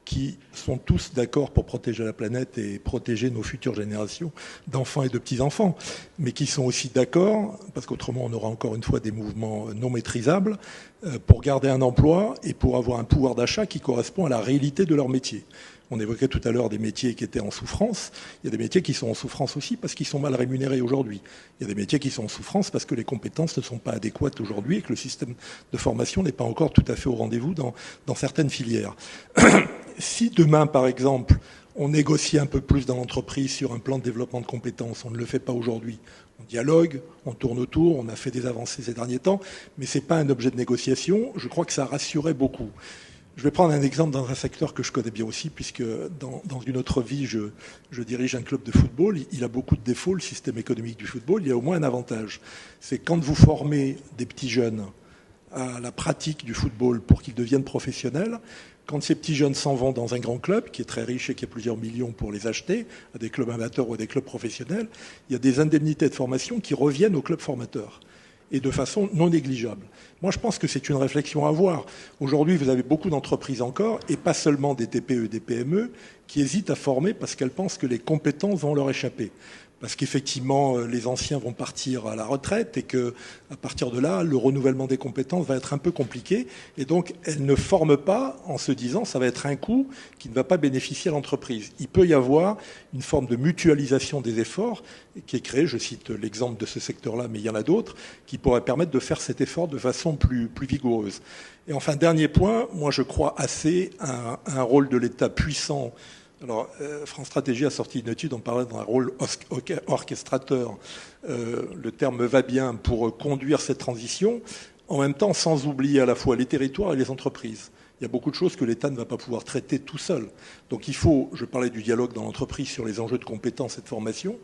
qui sont tous d'accord pour protéger la planète et protéger nos futures générations d'enfants et de petits-enfants, mais qui sont aussi d'accord, parce qu'autrement on aura encore une fois des mouvements non maîtrisables, pour garder un emploi et pour avoir un pouvoir d'achat qui correspond à la réalité de leur métier. On évoquait tout à l'heure des métiers qui étaient en souffrance. Il y a des métiers qui sont en souffrance aussi parce qu'ils sont mal rémunérés aujourd'hui. Il y a des métiers qui sont en souffrance parce que les compétences ne sont pas adéquates aujourd'hui et que le système de formation n'est pas encore tout à fait au rendez-vous dans certaines filières. Si demain, par exemple, on négocie un peu plus dans l'entreprise sur un plan de développement de compétences, on ne le fait pas aujourd'hui. On dialogue, on tourne autour, on a fait des avancées ces derniers temps, mais ce n'est pas un objet de négociation. Je crois que ça rassurait beaucoup. Je vais prendre un exemple dans un secteur que je connais bien aussi, puisque dans une autre vie, je dirige un club de football. Il a beaucoup de défauts, le système économique du football. Il y a au moins un avantage. C'est quand vous formez des petits jeunes à la pratique du football pour qu'ils deviennent professionnels, quand ces petits jeunes s'en vont dans un grand club, qui est très riche et qui a plusieurs millions pour les acheter, à des clubs amateurs ou à des clubs professionnels, il y a des indemnités de formation qui reviennent au club formateur, et de façon non négligeable. Moi, je pense que c'est une réflexion à avoir. Aujourd'hui, vous avez beaucoup d'entreprises encore, et pas seulement des TPE et des PME, qui hésitent à former parce qu'elles pensent que les compétences vont leur échapper. Parce qu'effectivement, les anciens vont partir à la retraite et que, à partir de là, le renouvellement des compétences va être un peu compliqué. Et donc, elles ne forment pas en se disant ça va être un coût qui ne va pas bénéficier à l'entreprise. Il peut y avoir une forme de mutualisation des efforts qui est créée, je cite l'exemple de ce secteur-là, mais il y en a d'autres, qui pourraient permettre de faire cet effort de façon plus vigoureuse. Et enfin, dernier point, moi je crois assez à un rôle de l'État puissant. Alors, France Stratégie a sorti une étude, on parlait d'un rôle orchestrateur. Le terme me va bien pour conduire cette transition, en même temps sans oublier à la fois les territoires et les entreprises. Il il y a beaucoup de choses que l'État ne va pas pouvoir traiter tout seul. Donc il faut, je parlais du dialogue dans l'entreprise sur les enjeux de compétences et de formation,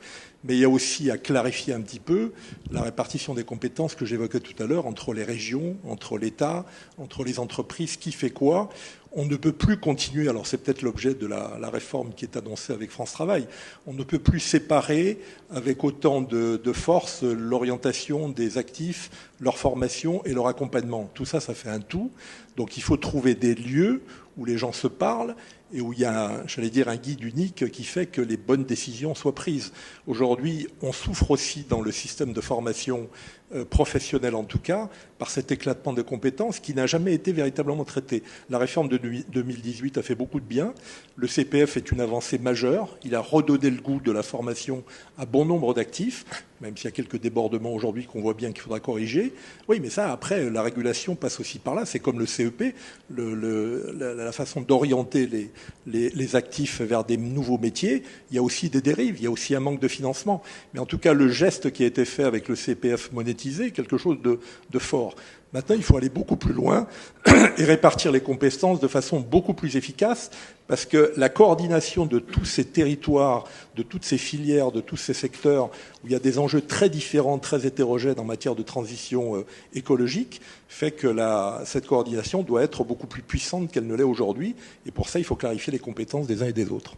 mais il y a aussi à clarifier un petit peu la répartition des compétences que j'évoquais tout à l'heure entre les régions, entre l'État, entre les entreprises, qui fait quoi. On ne peut plus continuer, alors c'est peut-être l'objet de la réforme qui est annoncée avec France Travail, on ne peut plus séparer avec autant de force l'orientation des actifs, leur formation et leur accompagnement. Tout ça, ça fait un tout. Donc il faut trouver des lieux où les gens se parlent et où il y a, j'allais dire, un guide unique qui fait que les bonnes décisions soient prises. Aujourd'hui, on souffre aussi dans le système de formation professionnelle, en tout cas, par cet éclatement de compétences qui n'a jamais été véritablement traité. La réforme de 2018 a fait beaucoup de bien. Le CPF est une avancée majeure. Il a redonné le goût de la formation à bon nombre d'actifs, même s'il y a quelques débordements aujourd'hui qu'on voit bien qu'il faudra corriger. Oui, mais ça, après, la régulation passe aussi par là. C'est comme le CEP, la façon d'orienter les actifs vers des nouveaux métiers. Il y a aussi des dérives, il y a aussi un manque de financement. Mais en tout cas, le geste qui a été fait avec le CPF monétisé est quelque chose de fort. Maintenant, il faut aller beaucoup plus loin et répartir les compétences de façon beaucoup plus efficace, parce que la coordination de tous ces territoires, de toutes ces filières, de tous ces secteurs où il y a des enjeux très différents, très hétérogènes en matière de transition écologique, fait que cette coordination doit être beaucoup plus puissante qu'elle ne l'est aujourd'hui. Et pour ça, il faut clarifier les compétences des uns et des autres.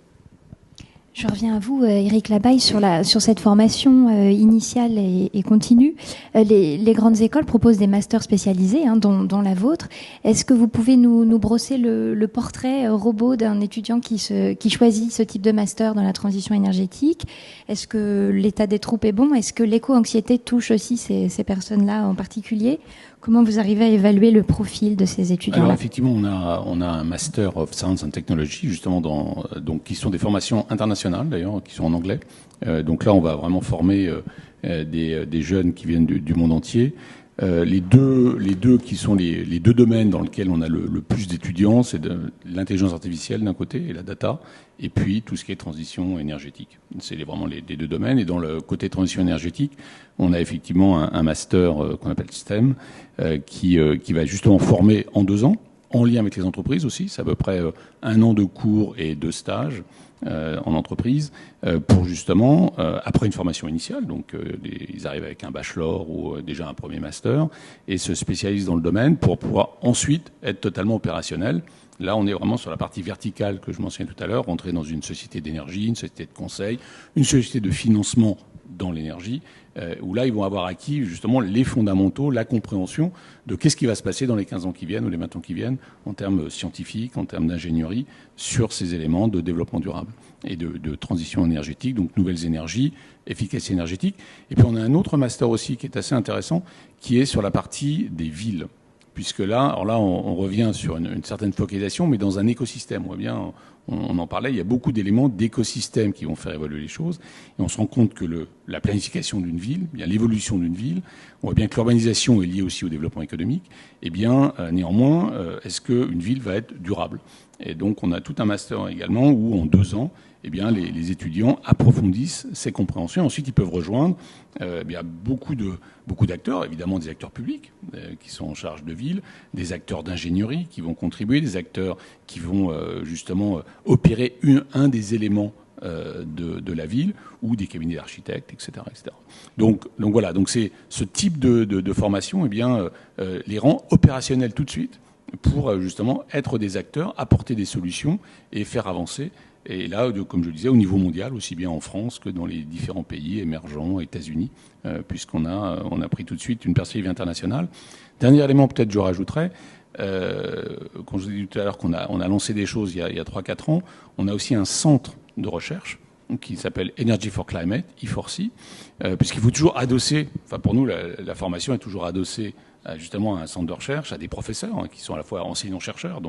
Je reviens à vous, Éric Labaille, sur cette formation initiale et continue. Les grandes écoles proposent des masters spécialisés, dont la vôtre. Est-ce que vous pouvez nous brosser le portrait robot d'un étudiant qui choisit ce type de master dans la transition énergétique? Est-ce que l'état des troupes est bon? Est-ce que l'éco-anxiété touche aussi ces personnes-là en particulier? Comment vous arrivez à évaluer le profil de ces étudiants-là? Alors effectivement, on a un Master of Science and Technology, justement, donc qui sont des formations internationales d'ailleurs, qui sont en anglais. Donc là, on va vraiment former des jeunes qui viennent du monde entier. Les deux qui sont les deux domaines dans lesquels on a le plus d'étudiants, c'est l'intelligence artificielle d'un côté et la data, et puis tout ce qui est transition énergétique. C'est vraiment les deux domaines. Et dans le côté transition énergétique, on a effectivement un master qu'on appelle STEM, qui va justement former en 2 ans, en lien avec les entreprises aussi. C'est à peu près 1 an de cours et 2 stages en entreprise, pour justement, après une formation initiale, donc ils arrivent avec un bachelor ou déjà un premier master, et se spécialisent dans le domaine pour pouvoir ensuite être totalement opérationnels. Là, on est vraiment sur la partie verticale que je mentionnais tout à l'heure, rentrer dans une société d'énergie, une société de conseil, une société de financement dans l'énergie, où là, ils vont avoir acquis justement les fondamentaux, la compréhension de qu'est-ce qui va se passer dans les 15 ans qui viennent ou les 20 ans qui viennent, en termes scientifiques, en termes d'ingénierie, sur ces éléments de développement durable et de transition énergétique, donc nouvelles énergies, efficacité énergétique. Et puis on a un autre master aussi qui est assez intéressant, qui est sur la partie des villes. Puisque là, on revient sur une certaine focalisation, mais dans un écosystème. On voit bien, on en parlait, il y a beaucoup d'éléments d'écosystème qui vont faire évoluer les choses. Et on se rend compte que la planification d'une ville, bien l'évolution d'une ville, on voit bien que l'urbanisation est liée aussi au développement économique. Et bien, néanmoins, est-ce qu'une ville va être durable? Et donc, on a tout un master également où, en 2 ans, eh bien, les étudiants approfondissent ces compréhensions. Ensuite, ils peuvent rejoindre beaucoup d'acteurs, évidemment des acteurs publics qui sont en charge de ville, des acteurs d'ingénierie qui vont contribuer, des acteurs qui vont justement opérer un des éléments de la ville, ou des cabinets d'architectes, etc., etc. Donc voilà, donc c'est ce type de formation, eh bien, les rend opérationnels tout de suite pour justement être des acteurs, apporter des solutions et faire avancer. Et là, comme je le disais, au niveau mondial, aussi bien en France que dans les différents pays émergents, États-Unis, puisqu'on a pris tout de suite une perspective internationale. Dernier élément, peut-être, je rajouterais, quand je vous ai dit tout à l'heure qu'on a lancé des choses il y a 3-4 ans, on a aussi un centre de recherche qui s'appelle Energy for Climate, E4C, puisqu'il faut toujours adosser, enfin pour nous, la formation est toujours adossée justement à un centre de recherche, à des professeurs qui sont à la fois enseignants-chercheurs.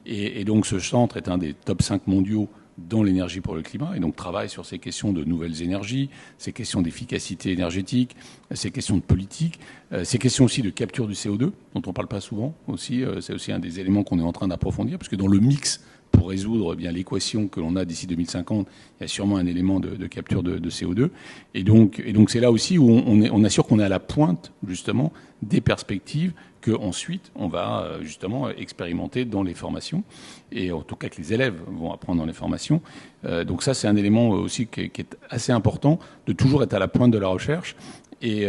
Et donc ce centre est un des top 5 mondiaux dans l'énergie pour le climat, et donc travaille sur ces questions de nouvelles énergies, ces questions d'efficacité énergétique, ces questions de politique, ces questions aussi de capture du CO2, dont on ne parle pas souvent aussi. C'est aussi un des éléments qu'on est en train d'approfondir, parce que dans le mix pour résoudre bien l'équation que l'on a d'ici 2050, il y a sûrement un élément de capture de CO2. Et donc c'est là aussi où on assure qu'on est à la pointe justement des perspectives que ensuite on va justement expérimenter dans les formations, et en tout cas que les élèves vont apprendre dans les formations. Donc ça, c'est un élément aussi qui est assez important, de toujours être à la pointe de la recherche. Et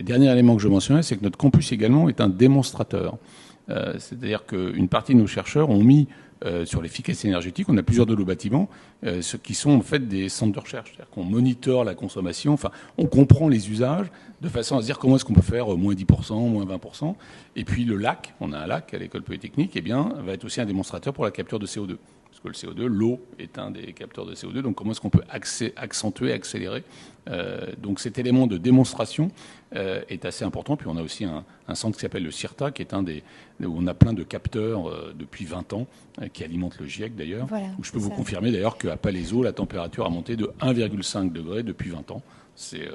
dernier élément que je mentionnais, c'est que notre campus également est un démonstrateur. C'est-à-dire qu'une partie de nos chercheurs ont mis sur l'efficacité énergétique, on a plusieurs de nos bâtiments, ceux qui sont en fait des centres de recherche. C'est-à-dire qu'on monitore la consommation, enfin, on comprend les usages de façon à se dire comment est-ce qu'on peut faire moins 10%, moins 20%. Et puis le lac, on a un lac à l'école polytechnique, va être aussi un démonstrateur pour la capture de CO2. Parce que le CO2, l'eau est un des capteurs de CO2, donc comment est-ce qu'on peut accentuer, accélérer donc cet élément de démonstration est assez important. Puis on a aussi un centre qui s'appelle le CIRTA, qui est où on a plein de capteurs depuis 20 ans, qui alimentent le GIEC d'ailleurs, voilà, où je peux vous confirmer d'ailleurs qu'à Palaiseau, la température a monté de 1,5 degré depuis 20 ans. C'est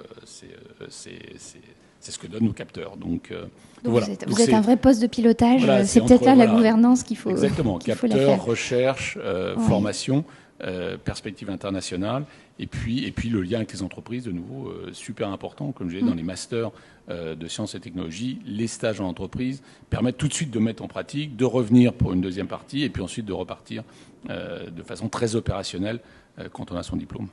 ce que donnent nos capteurs. Donc voilà. Vous êtes un vrai poste de pilotage. Voilà, c'est peut-être là la gouvernance qu'il faut. Exactement. Capteurs, recherche, formation, perspective internationale, et puis le lien avec les entreprises, de nouveau, super important. Comme je disais, dans les masters de sciences et technologies, les stages en entreprise permettent tout de suite de mettre en pratique, de revenir pour une deuxième partie, et puis ensuite de repartir de façon très opérationnelle quand on a son diplôme.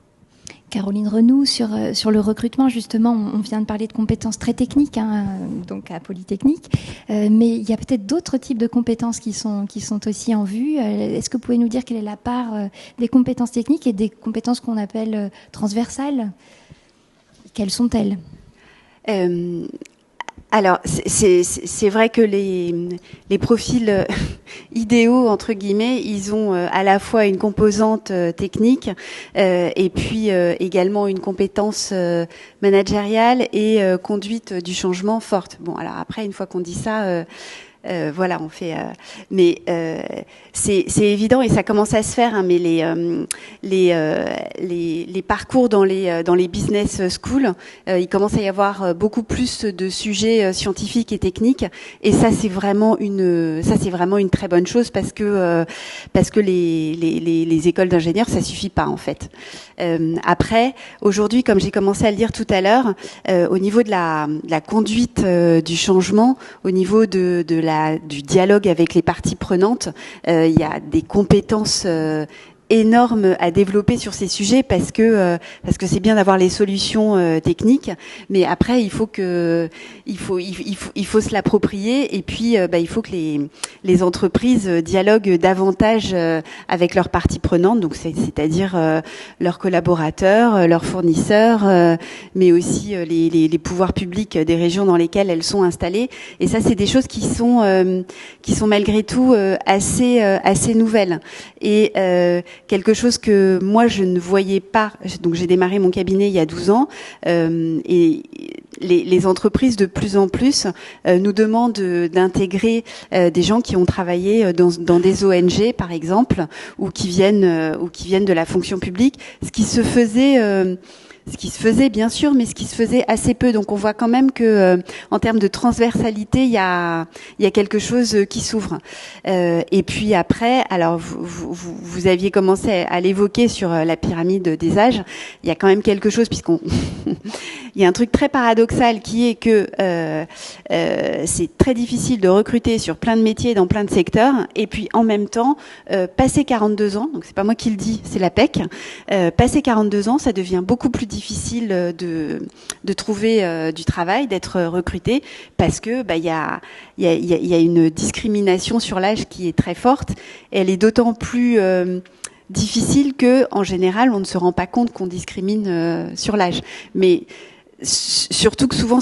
Caroline Renoux, sur le recrutement, justement, on vient de parler de compétences très techniques, donc à Polytechnique, mais il y a peut-être d'autres types de compétences qui sont aussi en vue. Est-ce que vous pouvez nous dire quelle est la part des compétences techniques et des compétences qu'on appelle transversales ? Quelles sont-elles ? Alors, c'est vrai que les profils idéaux, entre guillemets, ils ont à la fois une composante technique et puis également une compétence managériale et conduite du changement forte. Bon, alors après, une fois qu'on dit ça... voilà, on fait. Mais c'est évident et ça commence à se faire. Mais les parcours dans les business schools, il commence à y avoir beaucoup plus de sujets scientifiques et techniques. Et ça, c'est vraiment une très bonne chose parce que les écoles d'ingénieurs, ça suffit pas en fait. Après, aujourd'hui, comme j'ai commencé à le dire tout à l'heure, au niveau de la conduite du changement, au niveau du dialogue avec les parties prenantes, il y a des compétences énorme à développer sur ces sujets parce que c'est bien d'avoir les solutions techniques, mais après il faut se l'approprier et puis il faut que les entreprises dialoguent davantage avec leurs parties prenantes, donc c'est-à-dire leurs collaborateurs, leurs fournisseurs, mais aussi les pouvoirs publics des régions dans lesquelles elles sont installées. Et ça, c'est des choses qui sont malgré tout assez nouvelles. Et quelque chose que moi je ne voyais pas. Donc j'ai démarré mon cabinet il y a 12 ans et les entreprises de plus en plus nous demandent d'intégrer des gens qui ont travaillé dans des ONG par exemple ou qui viennent de la fonction publique, ce qui se faisait bien sûr, mais ce qui se faisait assez peu. Donc on voit quand même que en termes de transversalité, il y a quelque chose qui s'ouvre. Et puis après, alors vous aviez commencé à l'évoquer sur la pyramide des âges. Il y a quand même quelque chose il y a un truc très paradoxal qui est que c'est très difficile de recruter sur plein de métiers dans plein de secteurs. Et puis en même temps, passer 42 ans, donc c'est pas moi qui le dis, c'est la PEC. Passer 42 ans, ça devient beaucoup plus difficile de trouver du travail, d'être recruté, parce que il y a une discrimination sur l'âge qui est très forte. Et elle est d'autant plus difficile que, en général, on ne se rend pas compte qu'on discrimine sur l'âge. Mais surtout que souvent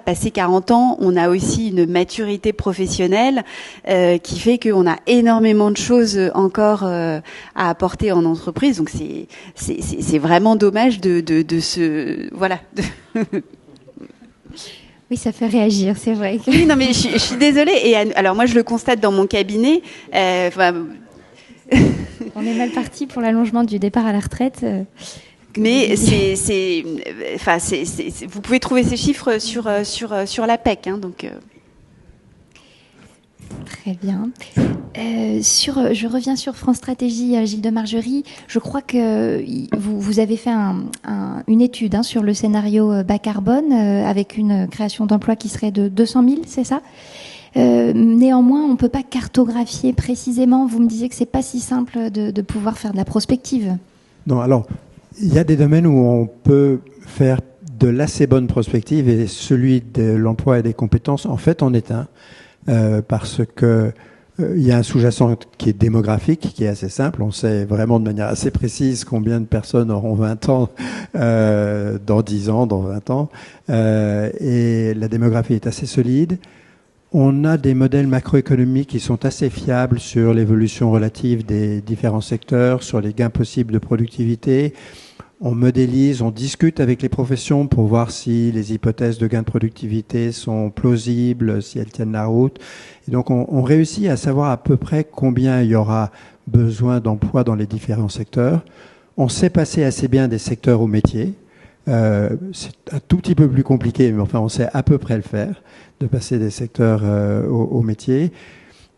passé 40 ans, on a aussi une maturité professionnelle qui fait qu'on a énormément de choses encore à apporter en entreprise. Donc c'est vraiment dommage de Oui, ça fait réagir, c'est vrai. Oui, non, mais je suis désolée. Et alors moi, je le constate dans mon cabinet. On est mal parti pour l'allongement du départ à la retraite. Mais vous pouvez trouver ces chiffres sur la PEC, hein, donc. Très bien. Je reviens sur France Stratégie, Gilles de Margerie. Je crois que vous avez fait une étude sur le scénario bas carbone avec une création d'emplois qui serait de 200 000, c'est ça ? Néanmoins, on ne peut pas cartographier précisément. Vous me disiez que c'est pas si simple de pouvoir faire de la prospective. Non, alors, il y a des domaines où on peut faire de l'assez bonne prospective et celui de l'emploi et des compétences, en fait, en est un. Parce que il y a un sous-jacent qui est démographique, qui est assez simple. On sait vraiment de manière assez précise combien de personnes auront 20 ans dans 10 ans, dans 20 ans. Et la démographie est assez solide. On a des modèles macroéconomiques qui sont assez fiables sur l'évolution relative des différents secteurs, sur les gains possibles de productivité. On modélise, on discute avec les professions pour voir si les hypothèses de gains de productivité sont plausibles, si elles tiennent la route. Et donc on réussit à savoir à peu près combien il y aura besoin d'emplois dans les différents secteurs. On sait passer assez bien des secteurs aux métiers. C'est un tout petit peu plus compliqué, mais enfin on sait à peu près le faire, de passer des secteurs aux métiers.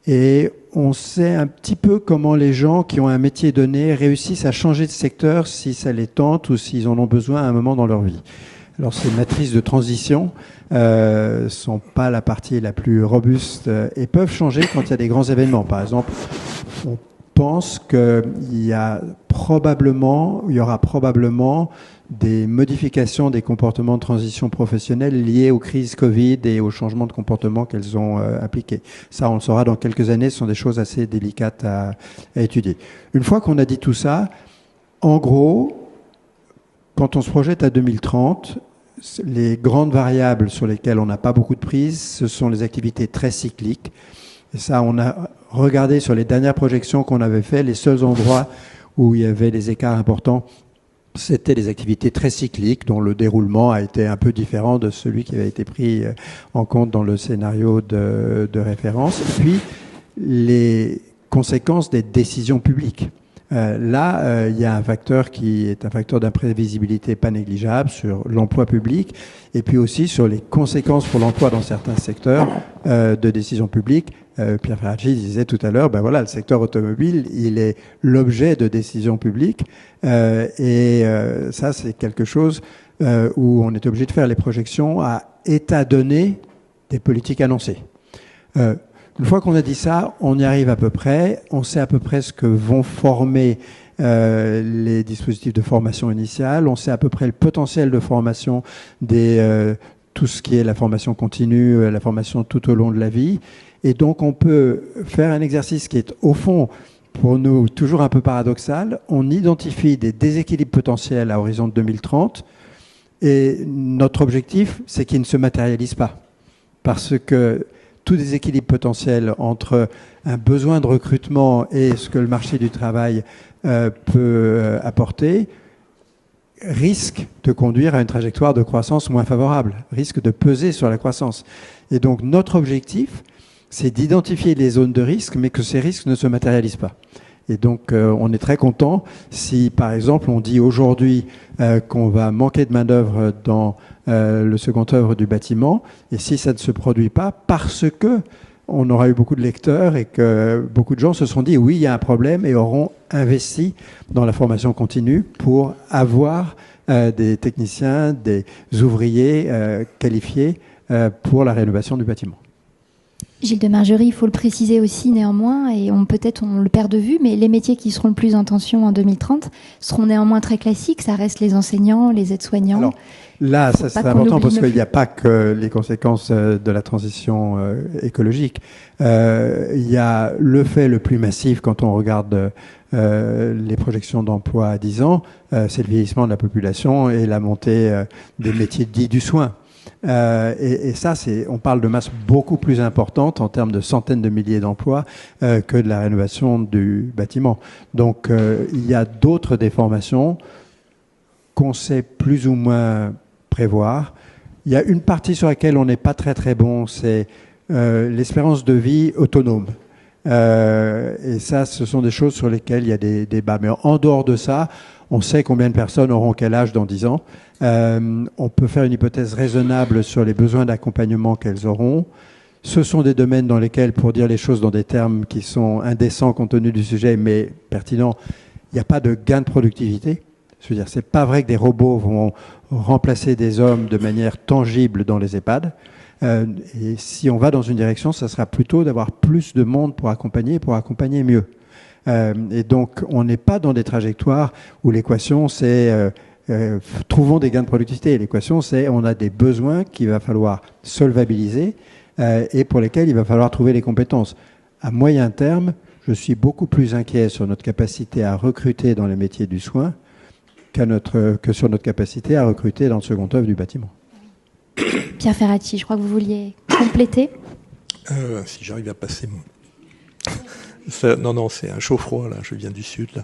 Et on sait un petit peu comment les gens qui ont un métier donné réussissent à changer de secteur si ça les tente ou s'ils en ont besoin à un moment dans leur vie. Alors ces matrices de transition sont pas la partie la plus robuste et peuvent changer quand il y a des grands événements. Par exemple, on pense qu'il y aura probablement des modifications des comportements de transition professionnelle liés aux crises Covid et aux changements de comportement qu'elles ont appliqués. Ça, on le saura dans quelques années. Ce sont des choses assez délicates à étudier. Une fois qu'on a dit tout ça, en gros, quand on se projette à 2030, les grandes variables sur lesquelles on n'a pas beaucoup de prise, ce sont les activités très cycliques. Et ça, on a regardé sur les dernières projections qu'on avait fait, les seuls endroits où il y avait des écarts importants, c'était les activités très cycliques dont le déroulement a été un peu différent de celui qui avait été pris en compte dans le scénario de référence. Et puis, les conséquences des décisions publiques. Il y a un facteur qui est un facteur d'imprévisibilité pas négligeable sur l'emploi public et puis aussi sur les conséquences pour l'emploi dans certains secteurs de décisions publiques. Pierre Ferracci disait tout à l'heure, le secteur automobile, il est l'objet de décisions publiques ça, c'est quelque chose où on est obligé de faire les projections à état donné des politiques annoncées. Une fois qu'on a dit ça, on y arrive à peu près. On sait à peu près ce que vont former les dispositifs de formation initiale. On sait à peu près le potentiel de formation tout ce qui est la formation continue, la formation tout au long de la vie. Et donc, on peut faire un exercice qui est, au fond, pour nous, toujours un peu paradoxal. On identifie des déséquilibres potentiels à horizon de 2030. Et notre objectif, c'est qu'ils ne se matérialisent pas. Parce que tout déséquilibre potentiel entre un besoin de recrutement et ce que le marché du travail peut apporter risque de conduire à une trajectoire de croissance moins favorable, risque de peser sur la croissance. Et donc notre objectif, c'est d'identifier les zones de risque, mais que ces risques ne se matérialisent pas. Et donc on est très content si, par exemple, on dit aujourd'hui qu'on va manquer de main-d'œuvre dans le second œuvre du bâtiment, et si ça ne se produit pas, parce que on aura eu beaucoup de lecteurs et que beaucoup de gens se seront dit oui, il y a un problème et auront investi dans la formation continue pour avoir des techniciens, des ouvriers qualifiés pour la rénovation du bâtiment. Gilles de Margerie, il faut le préciser aussi néanmoins, et peut-être on le perd de vue, mais les métiers qui seront le plus en tension en 2030 seront néanmoins très classiques. Ça reste les enseignants, les aides-soignants. Alors, là, ça c'est important parce qu'il n'y a pas que les conséquences de la transition écologique. Il y a le fait le plus massif quand on regarde les projections d'emploi à 10 ans, c'est le vieillissement de la population et la montée des métiers dits du soin. Et ça, on parle de masse beaucoup plus importante en termes de centaines de milliers d'emplois que de la rénovation du bâtiment. Donc, il y a d'autres déformations qu'on sait plus ou moins prévoir. Il y a une partie sur laquelle on n'est pas très très bon, c'est l'espérance de vie autonome. Et ça, ce sont des choses sur lesquelles il y a des débats. Mais en dehors de ça, on sait combien de personnes auront quel âge dans 10 ans. On peut faire une hypothèse raisonnable sur les besoins d'accompagnement qu'elles auront, Ce sont des domaines dans lesquels, pour dire les choses dans des termes qui sont indécents compte tenu du sujet, mais pertinents, il n'y a pas de gain de productivité. Je veux dire, c'est pas vrai que des robots vont remplacer des hommes de manière tangible dans les EHPAD. Et si on va dans une direction, ça sera plutôt d'avoir plus de monde pour accompagner mieux. Et donc, on n'est pas dans des trajectoires où l'équation, c'est trouvons des gains de productivité. L'équation, c'est on a des besoins qu'il va falloir solvabiliser et pour lesquels il va falloir trouver les compétences. À moyen terme, je suis beaucoup plus inquiet sur notre capacité à recruter dans les métiers du soin que sur notre capacité à recruter dans le second œuvre du bâtiment. Pierre Ferrati, je crois que vous vouliez compléter. Si j'arrive à passer mon... Non, c'est un chaud-froid, là, je viens du Sud. Là.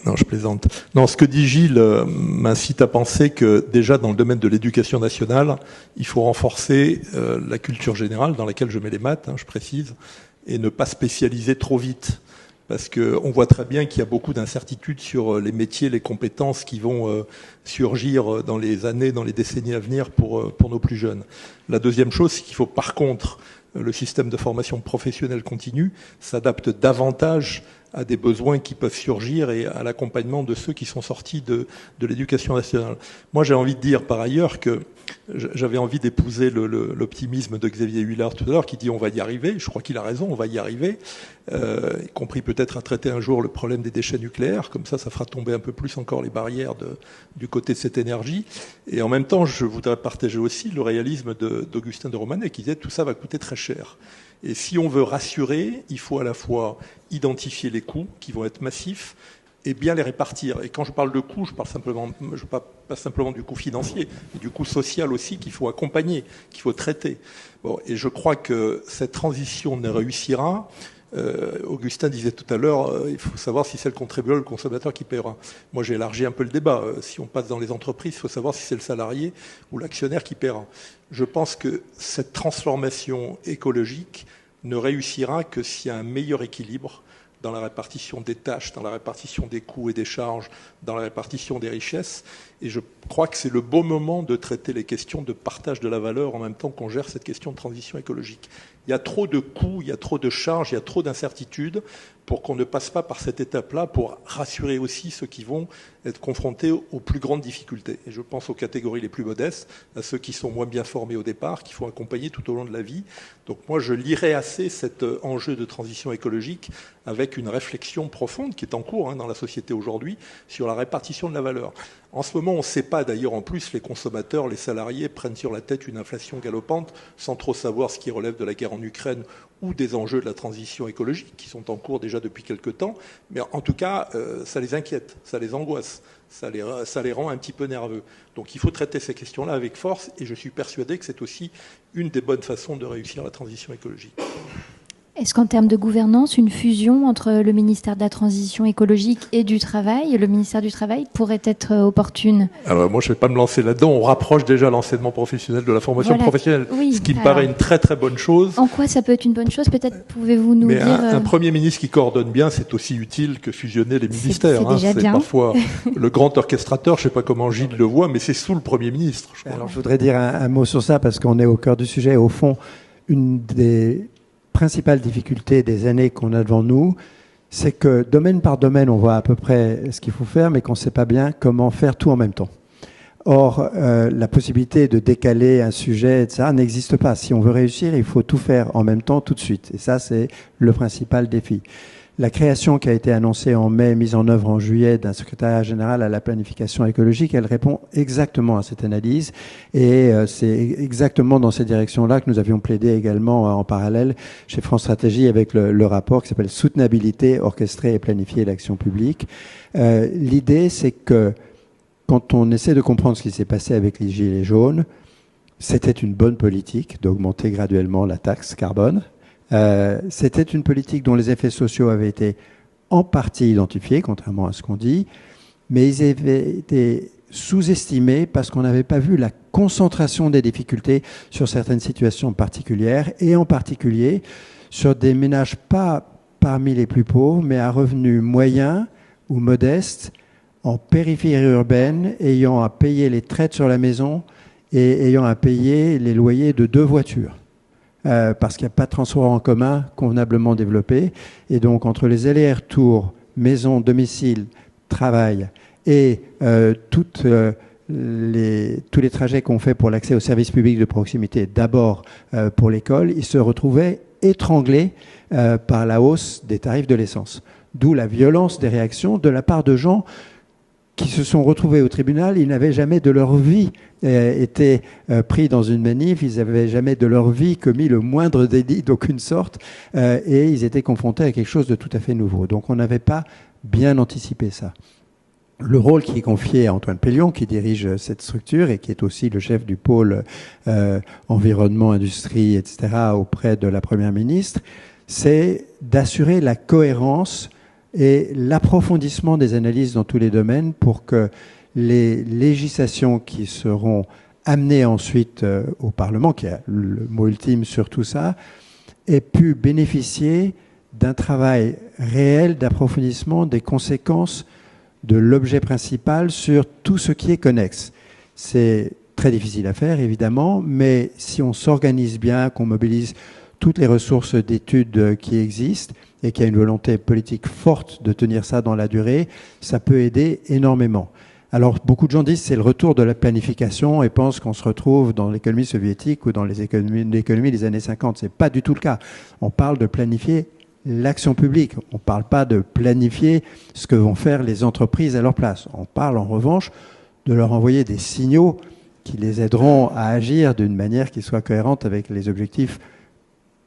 Non, je plaisante. Non, ce que dit Gilles m'incite à penser que déjà dans le domaine de l'éducation nationale, il faut renforcer la culture générale, dans laquelle je mets les maths, je précise, et ne pas spécialiser trop vite. Parce qu'on voit très bien qu'il y a beaucoup d'incertitudes sur les métiers, les compétences qui vont surgir dans les années, dans les décennies à venir pour nos plus jeunes. La deuxième chose, c'est qu'il faut par contre, le système de formation professionnelle continue s'adapte davantage à des besoins qui peuvent surgir et à l'accompagnement de ceux qui sont sortis de l'éducation nationale. Moi, j'ai envie de dire par ailleurs que j'avais envie d'épouser l'optimisme de Xavier Huillard tout à l'heure qui dit on va y arriver. Je crois qu'il a raison, on va y arriver, y compris peut-être à traiter un jour le problème des déchets nucléaires. Comme ça fera tomber un peu plus encore les barrières du côté de cette énergie. Et en même temps, je voudrais partager aussi le réalisme d'Augustin de Romanet qui disait tout ça va coûter très cher. Et si on veut rassurer, il faut à la fois identifier les coûts qui vont être massifs et bien les répartir. Et quand je parle de coûts, je parle pas simplement du coût financier, mais du coût social aussi qu'il faut accompagner, qu'il faut traiter. Bon, et je crois que cette transition ne réussira. Augustin disait tout à l'heure, il faut savoir si c'est le contribuable ou le consommateur qui paiera. Moi, j'ai élargi un peu le débat. Si on passe dans les entreprises, il faut savoir si c'est le salarié ou l'actionnaire qui paiera. Je pense que cette transformation écologique ne réussira que s'il y a un meilleur équilibre dans la répartition des tâches, dans la répartition des coûts et des charges, dans la répartition des richesses. Et je crois que c'est le bon moment de traiter les questions de partage de la valeur en même temps qu'on gère cette question de transition écologique. Il y a trop de coûts, il y a trop de charges, il y a trop d'incertitudes pour qu'on ne passe pas par cette étape-là pour rassurer aussi ceux qui vont être confrontés aux plus grandes difficultés. Et je pense aux catégories les plus modestes, à ceux qui sont moins bien formés au départ, qu'il faut accompagner tout au long de la vie. Donc moi, je lirais assez cet enjeu de transition écologique avec une réflexion profonde qui est en cours dans la société aujourd'hui sur la répartition de la valeur. En ce moment, on ne sait pas, d'ailleurs, en plus, les consommateurs, les salariés prennent sur la tête une inflation galopante sans trop savoir ce qui relève de la guerre en Ukraine ou des enjeux de la transition écologique qui sont en cours déjà depuis quelque temps. Mais en tout cas, ça les inquiète, ça les angoisse, ça les rend un petit peu nerveux. Donc il faut traiter ces questions-là avec force et je suis persuadé que c'est aussi une des bonnes façons de réussir la transition écologique. Est-ce qu'en termes de gouvernance, une fusion entre le ministère de la Transition écologique et du Travail, le ministère du Travail, pourrait être opportune ? Alors moi, je ne vais pas me lancer là-dedans. On rapproche déjà l'enseignement professionnel de la formation professionnelle, oui, ce qui me paraît une très très bonne chose. En quoi ça peut être une bonne chose ? Peut-être pouvez-vous nous dire... Un Premier ministre qui coordonne bien, c'est aussi utile que fusionner les ministères. C'est déjà bien. Parfois le grand orchestrateur, je ne sais pas comment Gilles le voit, mais c'est sous le Premier ministre. Je crois. Alors je voudrais dire un mot sur ça parce qu'on est au cœur du sujet. Au fond, une des principale difficulté des années qu'on a devant nous, c'est que domaine par domaine, on voit à peu près ce qu'il faut faire, mais qu'on ne sait pas bien comment faire tout en même temps. Or, la possibilité de décaler un sujet, etc., n'existe pas. Si on veut réussir, il faut tout faire en même temps, tout de suite. Et ça, c'est le principal défi. La création qui a été annoncée en mai, mise en œuvre en juillet d'un secrétariat général à la planification écologique, elle répond exactement à cette analyse et c'est exactement dans cette direction-là que nous avions plaidé également en parallèle chez France Stratégie avec le rapport qui s'appelle « Soutenabilité, orchestrer et planifier l'action publique ». L'idée, c'est que quand on essaie de comprendre ce qui s'est passé avec les Gilets jaunes, c'était une bonne politique d'augmenter graduellement la taxe carbone. C'était une politique dont les effets sociaux avaient été en partie identifiés, contrairement à ce qu'on dit, mais ils avaient été sous-estimés parce qu'on n'avait pas vu la concentration des difficultés sur certaines situations particulières, et en particulier sur des ménages pas parmi les plus pauvres, mais à revenus moyens ou modestes, en périphérie urbaine, ayant à payer les traites sur la maison et ayant à payer les loyers de 2 voitures. parce qu'il n'y a pas de transport en commun convenablement développé. Et donc, entre les allers-retours, maison, domicile, travail, et tous les trajets qu'on fait pour l'accès aux services publics de proximité, d'abord pour l'école, ils se retrouvaient étranglés par la hausse des tarifs de l'essence. D'où la violence des réactions de la part de gens qui se sont retrouvés au tribunal. Ils n'avaient jamais de leur vie été pris dans une manif, ils n'avaient jamais de leur vie commis le moindre délit d'aucune sorte, et ils étaient confrontés à quelque chose de tout à fait nouveau. Donc on n'avait pas bien anticipé ça. Le rôle qui est confié à Antoine Pellion, qui dirige cette structure et qui est aussi le chef du pôle environnement, industrie, etc., auprès de la Première ministre, c'est d'assurer la cohérence et l'approfondissement des analyses dans tous les domaines pour que les législations qui seront amenées ensuite au Parlement, qui a le mot ultime sur tout ça, aient pu bénéficier d'un travail réel d'approfondissement des conséquences de l'objet principal sur tout ce qui est connexe. C'est très difficile à faire, évidemment, mais si on s'organise bien, qu'on mobilise toutes les ressources d'études qui existent et qu'il y a une volonté politique forte de tenir ça dans la durée, ça peut aider énormément. Alors, beaucoup de gens disent que c'est le retour de la planification et pensent qu'on se retrouve dans l'économie soviétique ou dans l'économie des années 50. C'est pas du tout le cas. On parle de planifier l'action publique. On ne parle pas de planifier ce que vont faire les entreprises à leur place. On parle en revanche de leur envoyer des signaux qui les aideront à agir d'une manière qui soit cohérente avec les objectifs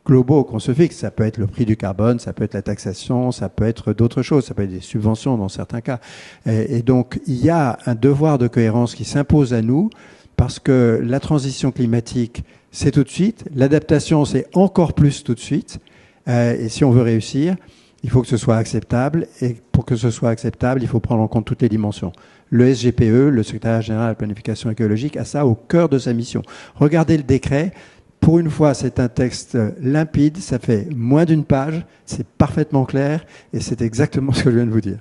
globaux qu'on se fixe. Ça peut être le prix du carbone, ça peut être la taxation, ça peut être d'autres choses, ça peut être des subventions dans certains cas. Et donc, il y a un devoir de cohérence qui s'impose à nous parce que la transition climatique, c'est tout de suite. L'adaptation, c'est encore plus tout de suite. Et si on veut réussir, il faut que ce soit acceptable. Et pour que ce soit acceptable, il faut prendre en compte toutes les dimensions. Le SGPE, le Secrétariat général de la planification écologique, a ça au cœur de sa mission. Regardez le décret. Pour une fois, c'est un texte limpide, ça fait moins d'une page, c'est parfaitement clair, et c'est exactement ce que je viens de vous dire.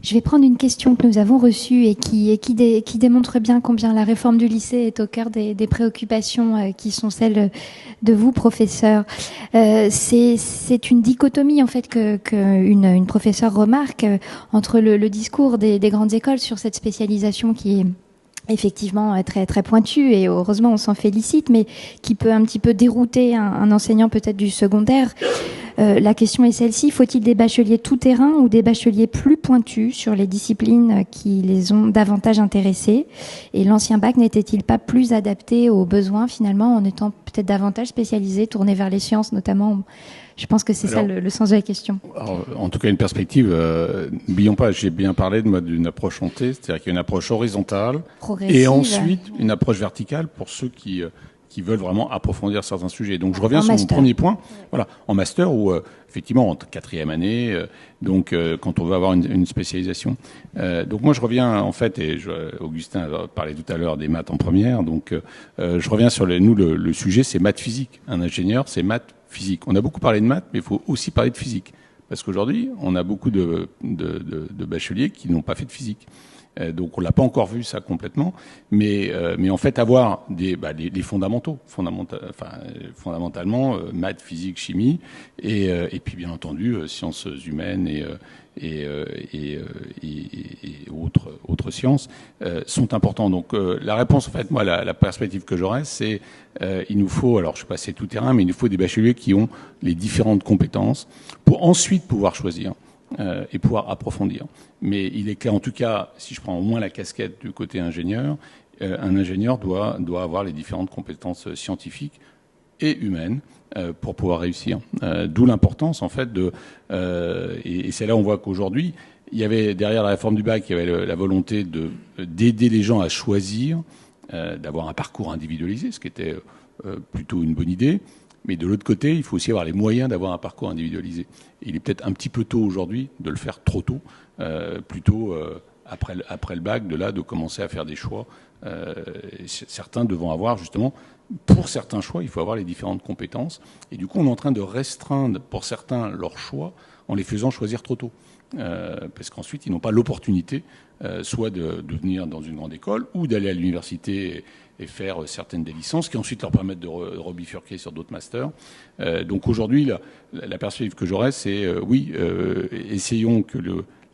Je vais prendre une question que nous avons reçue et qui démontre bien combien la réforme du lycée est au cœur des préoccupations qui sont celles de vous, professeur. C'est une dichotomie en fait qu'une professeure remarque entre le discours des grandes écoles sur cette spécialisation qui est effectivement très très pointu et heureusement on s'en félicite, mais qui peut un petit peu dérouter un enseignant peut-être du secondaire. La question est celle-ci, faut-il des bacheliers tout-terrain ou des bacheliers plus pointus sur les disciplines qui les ont davantage intéressés? Et l'ancien bac n'était-il pas plus adapté aux besoins finalement en étant peut-être davantage spécialisé, tourné vers les sciences notamment? Je pense que c'est ça le sens de la question. Alors, en tout cas, une perspective, n'oublions pas, j'ai bien parlé d'une approche hantée, c'est-à-dire qu'il y a une approche horizontale et ensuite une approche verticale pour ceux qui veulent vraiment approfondir certains sujets. Donc je reviens sur mon premier point, voilà, en master où effectivement en 4e année, quand on veut avoir une spécialisation. Donc moi je reviens en fait, et Augustin a parlé tout à l'heure des maths en première, donc je reviens sur le sujet, c'est maths physique. Un ingénieur, c'est maths physique. On a beaucoup parlé de maths, mais il faut aussi parler de physique. Parce qu'aujourd'hui, on a beaucoup de bacheliers qui n'ont pas fait de physique. Donc on l'a pas encore vu ça complètement, mais en fait avoir les fondamentaux, fondamentalement maths, physique, chimie, et puis bien entendu sciences humaines et autres sciences sont importants. Donc la réponse, en fait, moi, la perspective que j'aurais, c'est il nous faut, alors je suis passé tout terrain, mais il nous faut des bacheliers qui ont les différentes compétences pour ensuite pouvoir choisir. Et pouvoir approfondir. Mais il est clair, en tout cas, si je prends au moins la casquette du côté ingénieur, un ingénieur doit avoir les différentes compétences scientifiques et humaines pour pouvoir réussir. D'où l'importance, en fait, et c'est là où on voit qu'aujourd'hui, il y avait, derrière la réforme du bac, il y avait la volonté d'aider les gens à choisir, d'avoir un parcours individualisé, ce qui était plutôt une bonne idée. Mais de l'autre côté, il faut aussi avoir les moyens d'avoir un parcours individualisé. Et il est peut-être un petit peu tôt aujourd'hui de le faire trop tôt, plutôt après le bac, de commencer à faire des choix. Certains devront avoir justement, pour certains choix, il faut avoir les différentes compétences. Et du coup, on est en train de restreindre pour certains leur choix en les faisant choisir trop tôt. Parce qu'ensuite, ils n'ont pas l'opportunité soit de venir dans une grande école ou d'aller à l'université et faire certaines des licences qui ensuite leur permettent de rebifurquer sur d'autres masters. Donc aujourd'hui, la perspective que j'aurais, c'est essayons que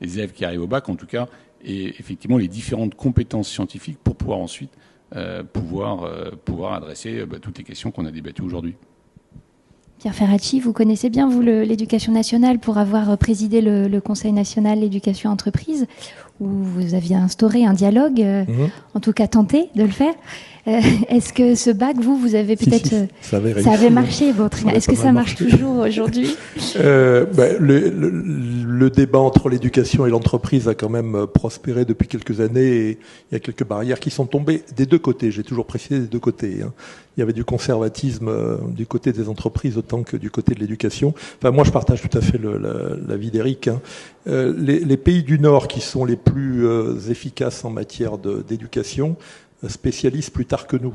les élèves qui arrivent au bac, en tout cas, aient effectivement les différentes compétences scientifiques pour pouvoir ensuite pouvoir adresser toutes les questions qu'on a débattues aujourd'hui. Pierre Ferracci, vous connaissez bien, vous, l'éducation nationale pour avoir présidé le Conseil national l'éducation entreprise, où vous aviez instauré un dialogue, en tout cas tenté de le faire. Est-ce que ce bac, vous avez peut-être... Si, ça avait marché. Bon, est-ce que ça marche toujours aujourd'hui? Le débat entre l'éducation et l'entreprise a quand même prospéré depuis quelques années et il y a quelques barrières qui sont tombées des deux côtés. J'ai toujours précisé des deux côtés. Il y avait du conservatisme du côté des entreprises autant que du côté de l'éducation. Enfin, moi, je partage tout à fait l'avis d'Éric. Les pays du Nord qui sont les plus efficaces en matière d'éducation spécialisent plus tard que nous.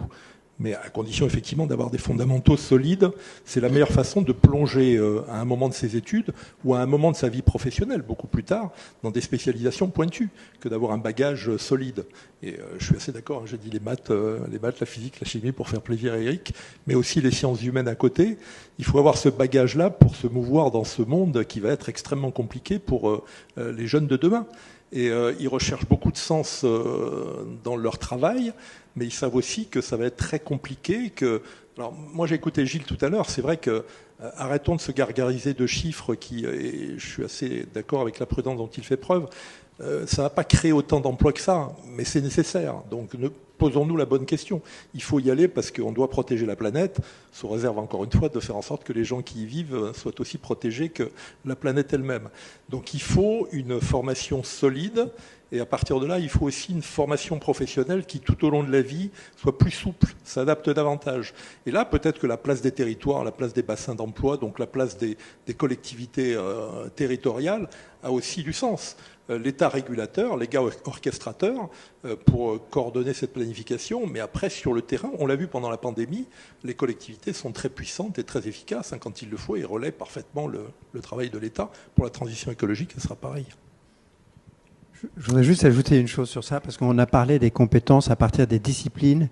Mais à condition effectivement d'avoir des fondamentaux solides, c'est la meilleure façon de plonger à un moment de ses études ou à un moment de sa vie professionnelle, beaucoup plus tard, dans des spécialisations pointues, que d'avoir un bagage solide. Et je suis assez d'accord, j'ai dit les maths, la physique, la chimie pour faire plaisir à Eric, mais aussi les sciences humaines à côté. Il faut avoir ce bagage-là pour se mouvoir dans ce monde qui va être extrêmement compliqué pour les jeunes de demain. Et ils recherchent beaucoup de sens dans leur travail, mais ils savent aussi que ça va être très compliqué. Alors moi j'ai écouté Gilles tout à l'heure, c'est vrai que arrêtons de se gargariser de chiffres et je suis assez d'accord avec la prudence dont il fait preuve. Ça ne va pas créer autant d'emplois que ça, mais c'est nécessaire. Donc posons-nous la bonne question. Il faut y aller parce qu'on doit protéger la planète, sous réserve encore une fois de faire en sorte que les gens qui y vivent soient aussi protégés que la planète elle-même. Donc il faut une formation solide et à partir de là, il faut aussi une formation professionnelle qui tout au long de la vie soit plus souple, s'adapte davantage. Et là, peut-être que la place des territoires, la place des bassins d'emploi, donc la place des collectivités territoriales a aussi du sens. L'État régulateur, les gars orchestrateurs pour coordonner cette planification, mais après sur le terrain, on l'a vu pendant la pandémie, les collectivités sont très puissantes et très efficaces quand il le faut et relaient parfaitement le travail de l'État. Pour la transition écologique, ce sera pareil. Je voudrais juste ajouter une chose sur ça, parce qu'on a parlé des compétences à partir des disciplines,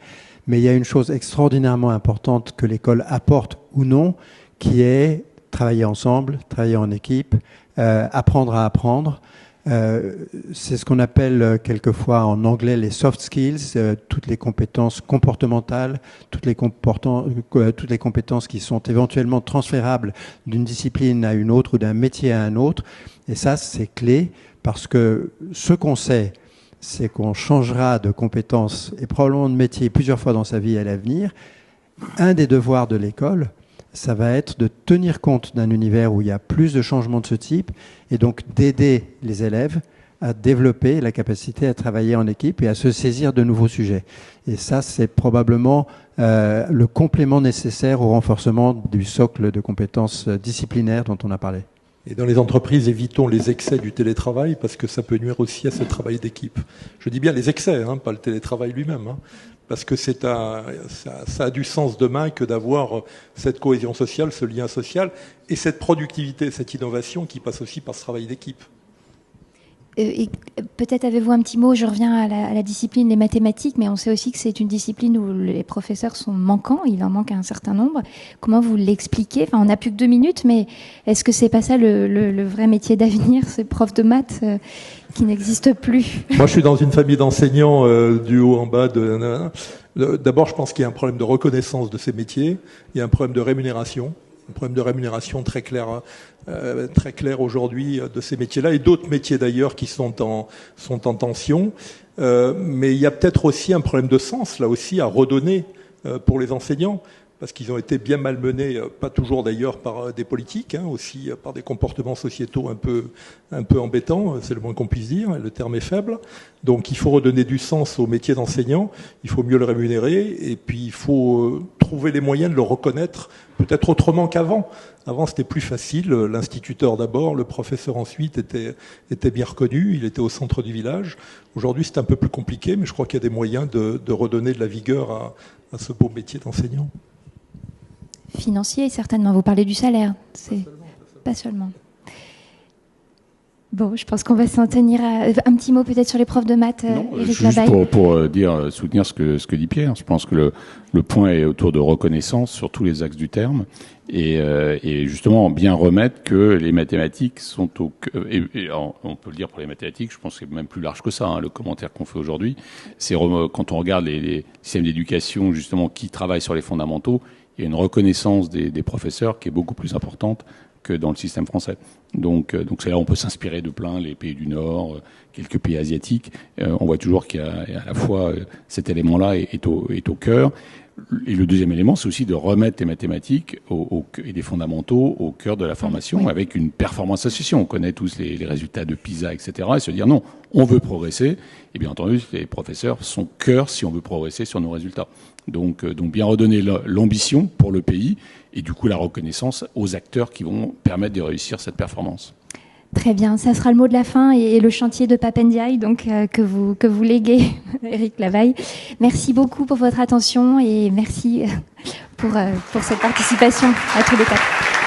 mais il y a une chose extraordinairement importante que l'école apporte ou non, qui est travailler ensemble, travailler en équipe, apprendre à apprendre. C'est ce qu'on appelle quelquefois en anglais les soft skills, toutes les compétences comportementales, toutes les compétences qui sont éventuellement transférables d'une discipline à une autre ou d'un métier à un autre. Et ça, c'est clé parce que ce qu'on sait, c'est qu'on changera de compétences et probablement de métier plusieurs fois dans sa vie à l'avenir. Un des devoirs de l'école, ça va être de tenir compte d'un univers où il y a plus de changements de ce type et donc d'aider les élèves à développer la capacité à travailler en équipe et à se saisir de nouveaux sujets. Et ça, c'est probablement le complément nécessaire au renforcement du socle de compétences disciplinaires dont on a parlé. Et dans les entreprises, évitons les excès du télétravail parce que ça peut nuire aussi à ce travail d'équipe. Je dis bien les excès, pas le télétravail lui-même. Parce que ça a du sens demain que d'avoir cette cohésion sociale, ce lien social et cette productivité, cette innovation qui passe aussi par ce travail d'équipe. Et peut-être avez-vous un petit mot, je reviens à la discipline des mathématiques, mais on sait aussi que c'est une discipline où les professeurs sont manquants, il en manque un certain nombre. Comment vous l'expliquez? Enfin, on n'a plus que 2 minutes, mais est-ce que c'est pas ça le vrai métier d'avenir, ces profs de maths qui n'existent plus? Moi, je suis dans une famille d'enseignants du haut en bas. D'abord, je pense qu'il y a un problème de reconnaissance de ces métiers, il y a un problème de rémunération. Un problème de rémunération très clair aujourd'hui de ces métiers-là et d'autres métiers d'ailleurs qui sont en tension. Mais il y a peut-être aussi un problème de sens là aussi à redonner pour les enseignants parce qu'ils ont été bien malmenés, pas toujours d'ailleurs par des politiques, aussi par des comportements sociétaux un peu embêtants, c'est le moins qu'on puisse dire, le terme est faible. Donc il faut redonner du sens au métier d'enseignant, il faut mieux le rémunérer, et puis il faut trouver les moyens de le reconnaître, peut-être autrement qu'avant. Avant c'était plus facile, l'instituteur d'abord, le professeur ensuite était bien reconnu, il était au centre du village. Aujourd'hui c'est un peu plus compliqué, mais je crois qu'il y a des moyens de redonner de la vigueur à ce beau métier d'enseignant. Financier, certainement. Vous parlez du salaire. C'est pas seulement. Bon, je pense qu'on va s'en tenir à un petit mot peut-être sur les profs de maths, Éric Labaille. Juste pour soutenir ce que dit Pierre. Je pense que le point est autour de reconnaissance sur tous les axes du terme et justement bien remettre que les mathématiques sont on peut le dire pour les mathématiques. Je pense que c'est même plus large que ça. Hein, le commentaire qu'on fait aujourd'hui, c'est quand on regarde les systèmes d'éducation justement qui travaillent sur les fondamentaux, il y a une reconnaissance des professeurs qui est beaucoup plus importante que dans le système français. Donc c'est là où on peut s'inspirer de plein les pays du Nord, quelques pays asiatiques. On voit toujours qu'il y a à la fois cet élément-là est au cœur. Et le deuxième élément, c'est aussi de remettre les mathématiques et des fondamentaux au cœur de la formation avec une performance associée. On connaît tous les résultats de PISA, etc. Et se dire non, on veut progresser. Et bien entendu, les professeurs sont cœur si on veut progresser sur nos résultats. Donc bien redonner l'ambition pour le pays et du coup la reconnaissance aux acteurs qui vont permettre de réussir cette performance. Très bien, ça sera le mot de la fin et le chantier de Papendiaï donc que vous léguez, Éric Labaille. Merci beaucoup pour votre attention et merci pour cette participation à tous les quatre.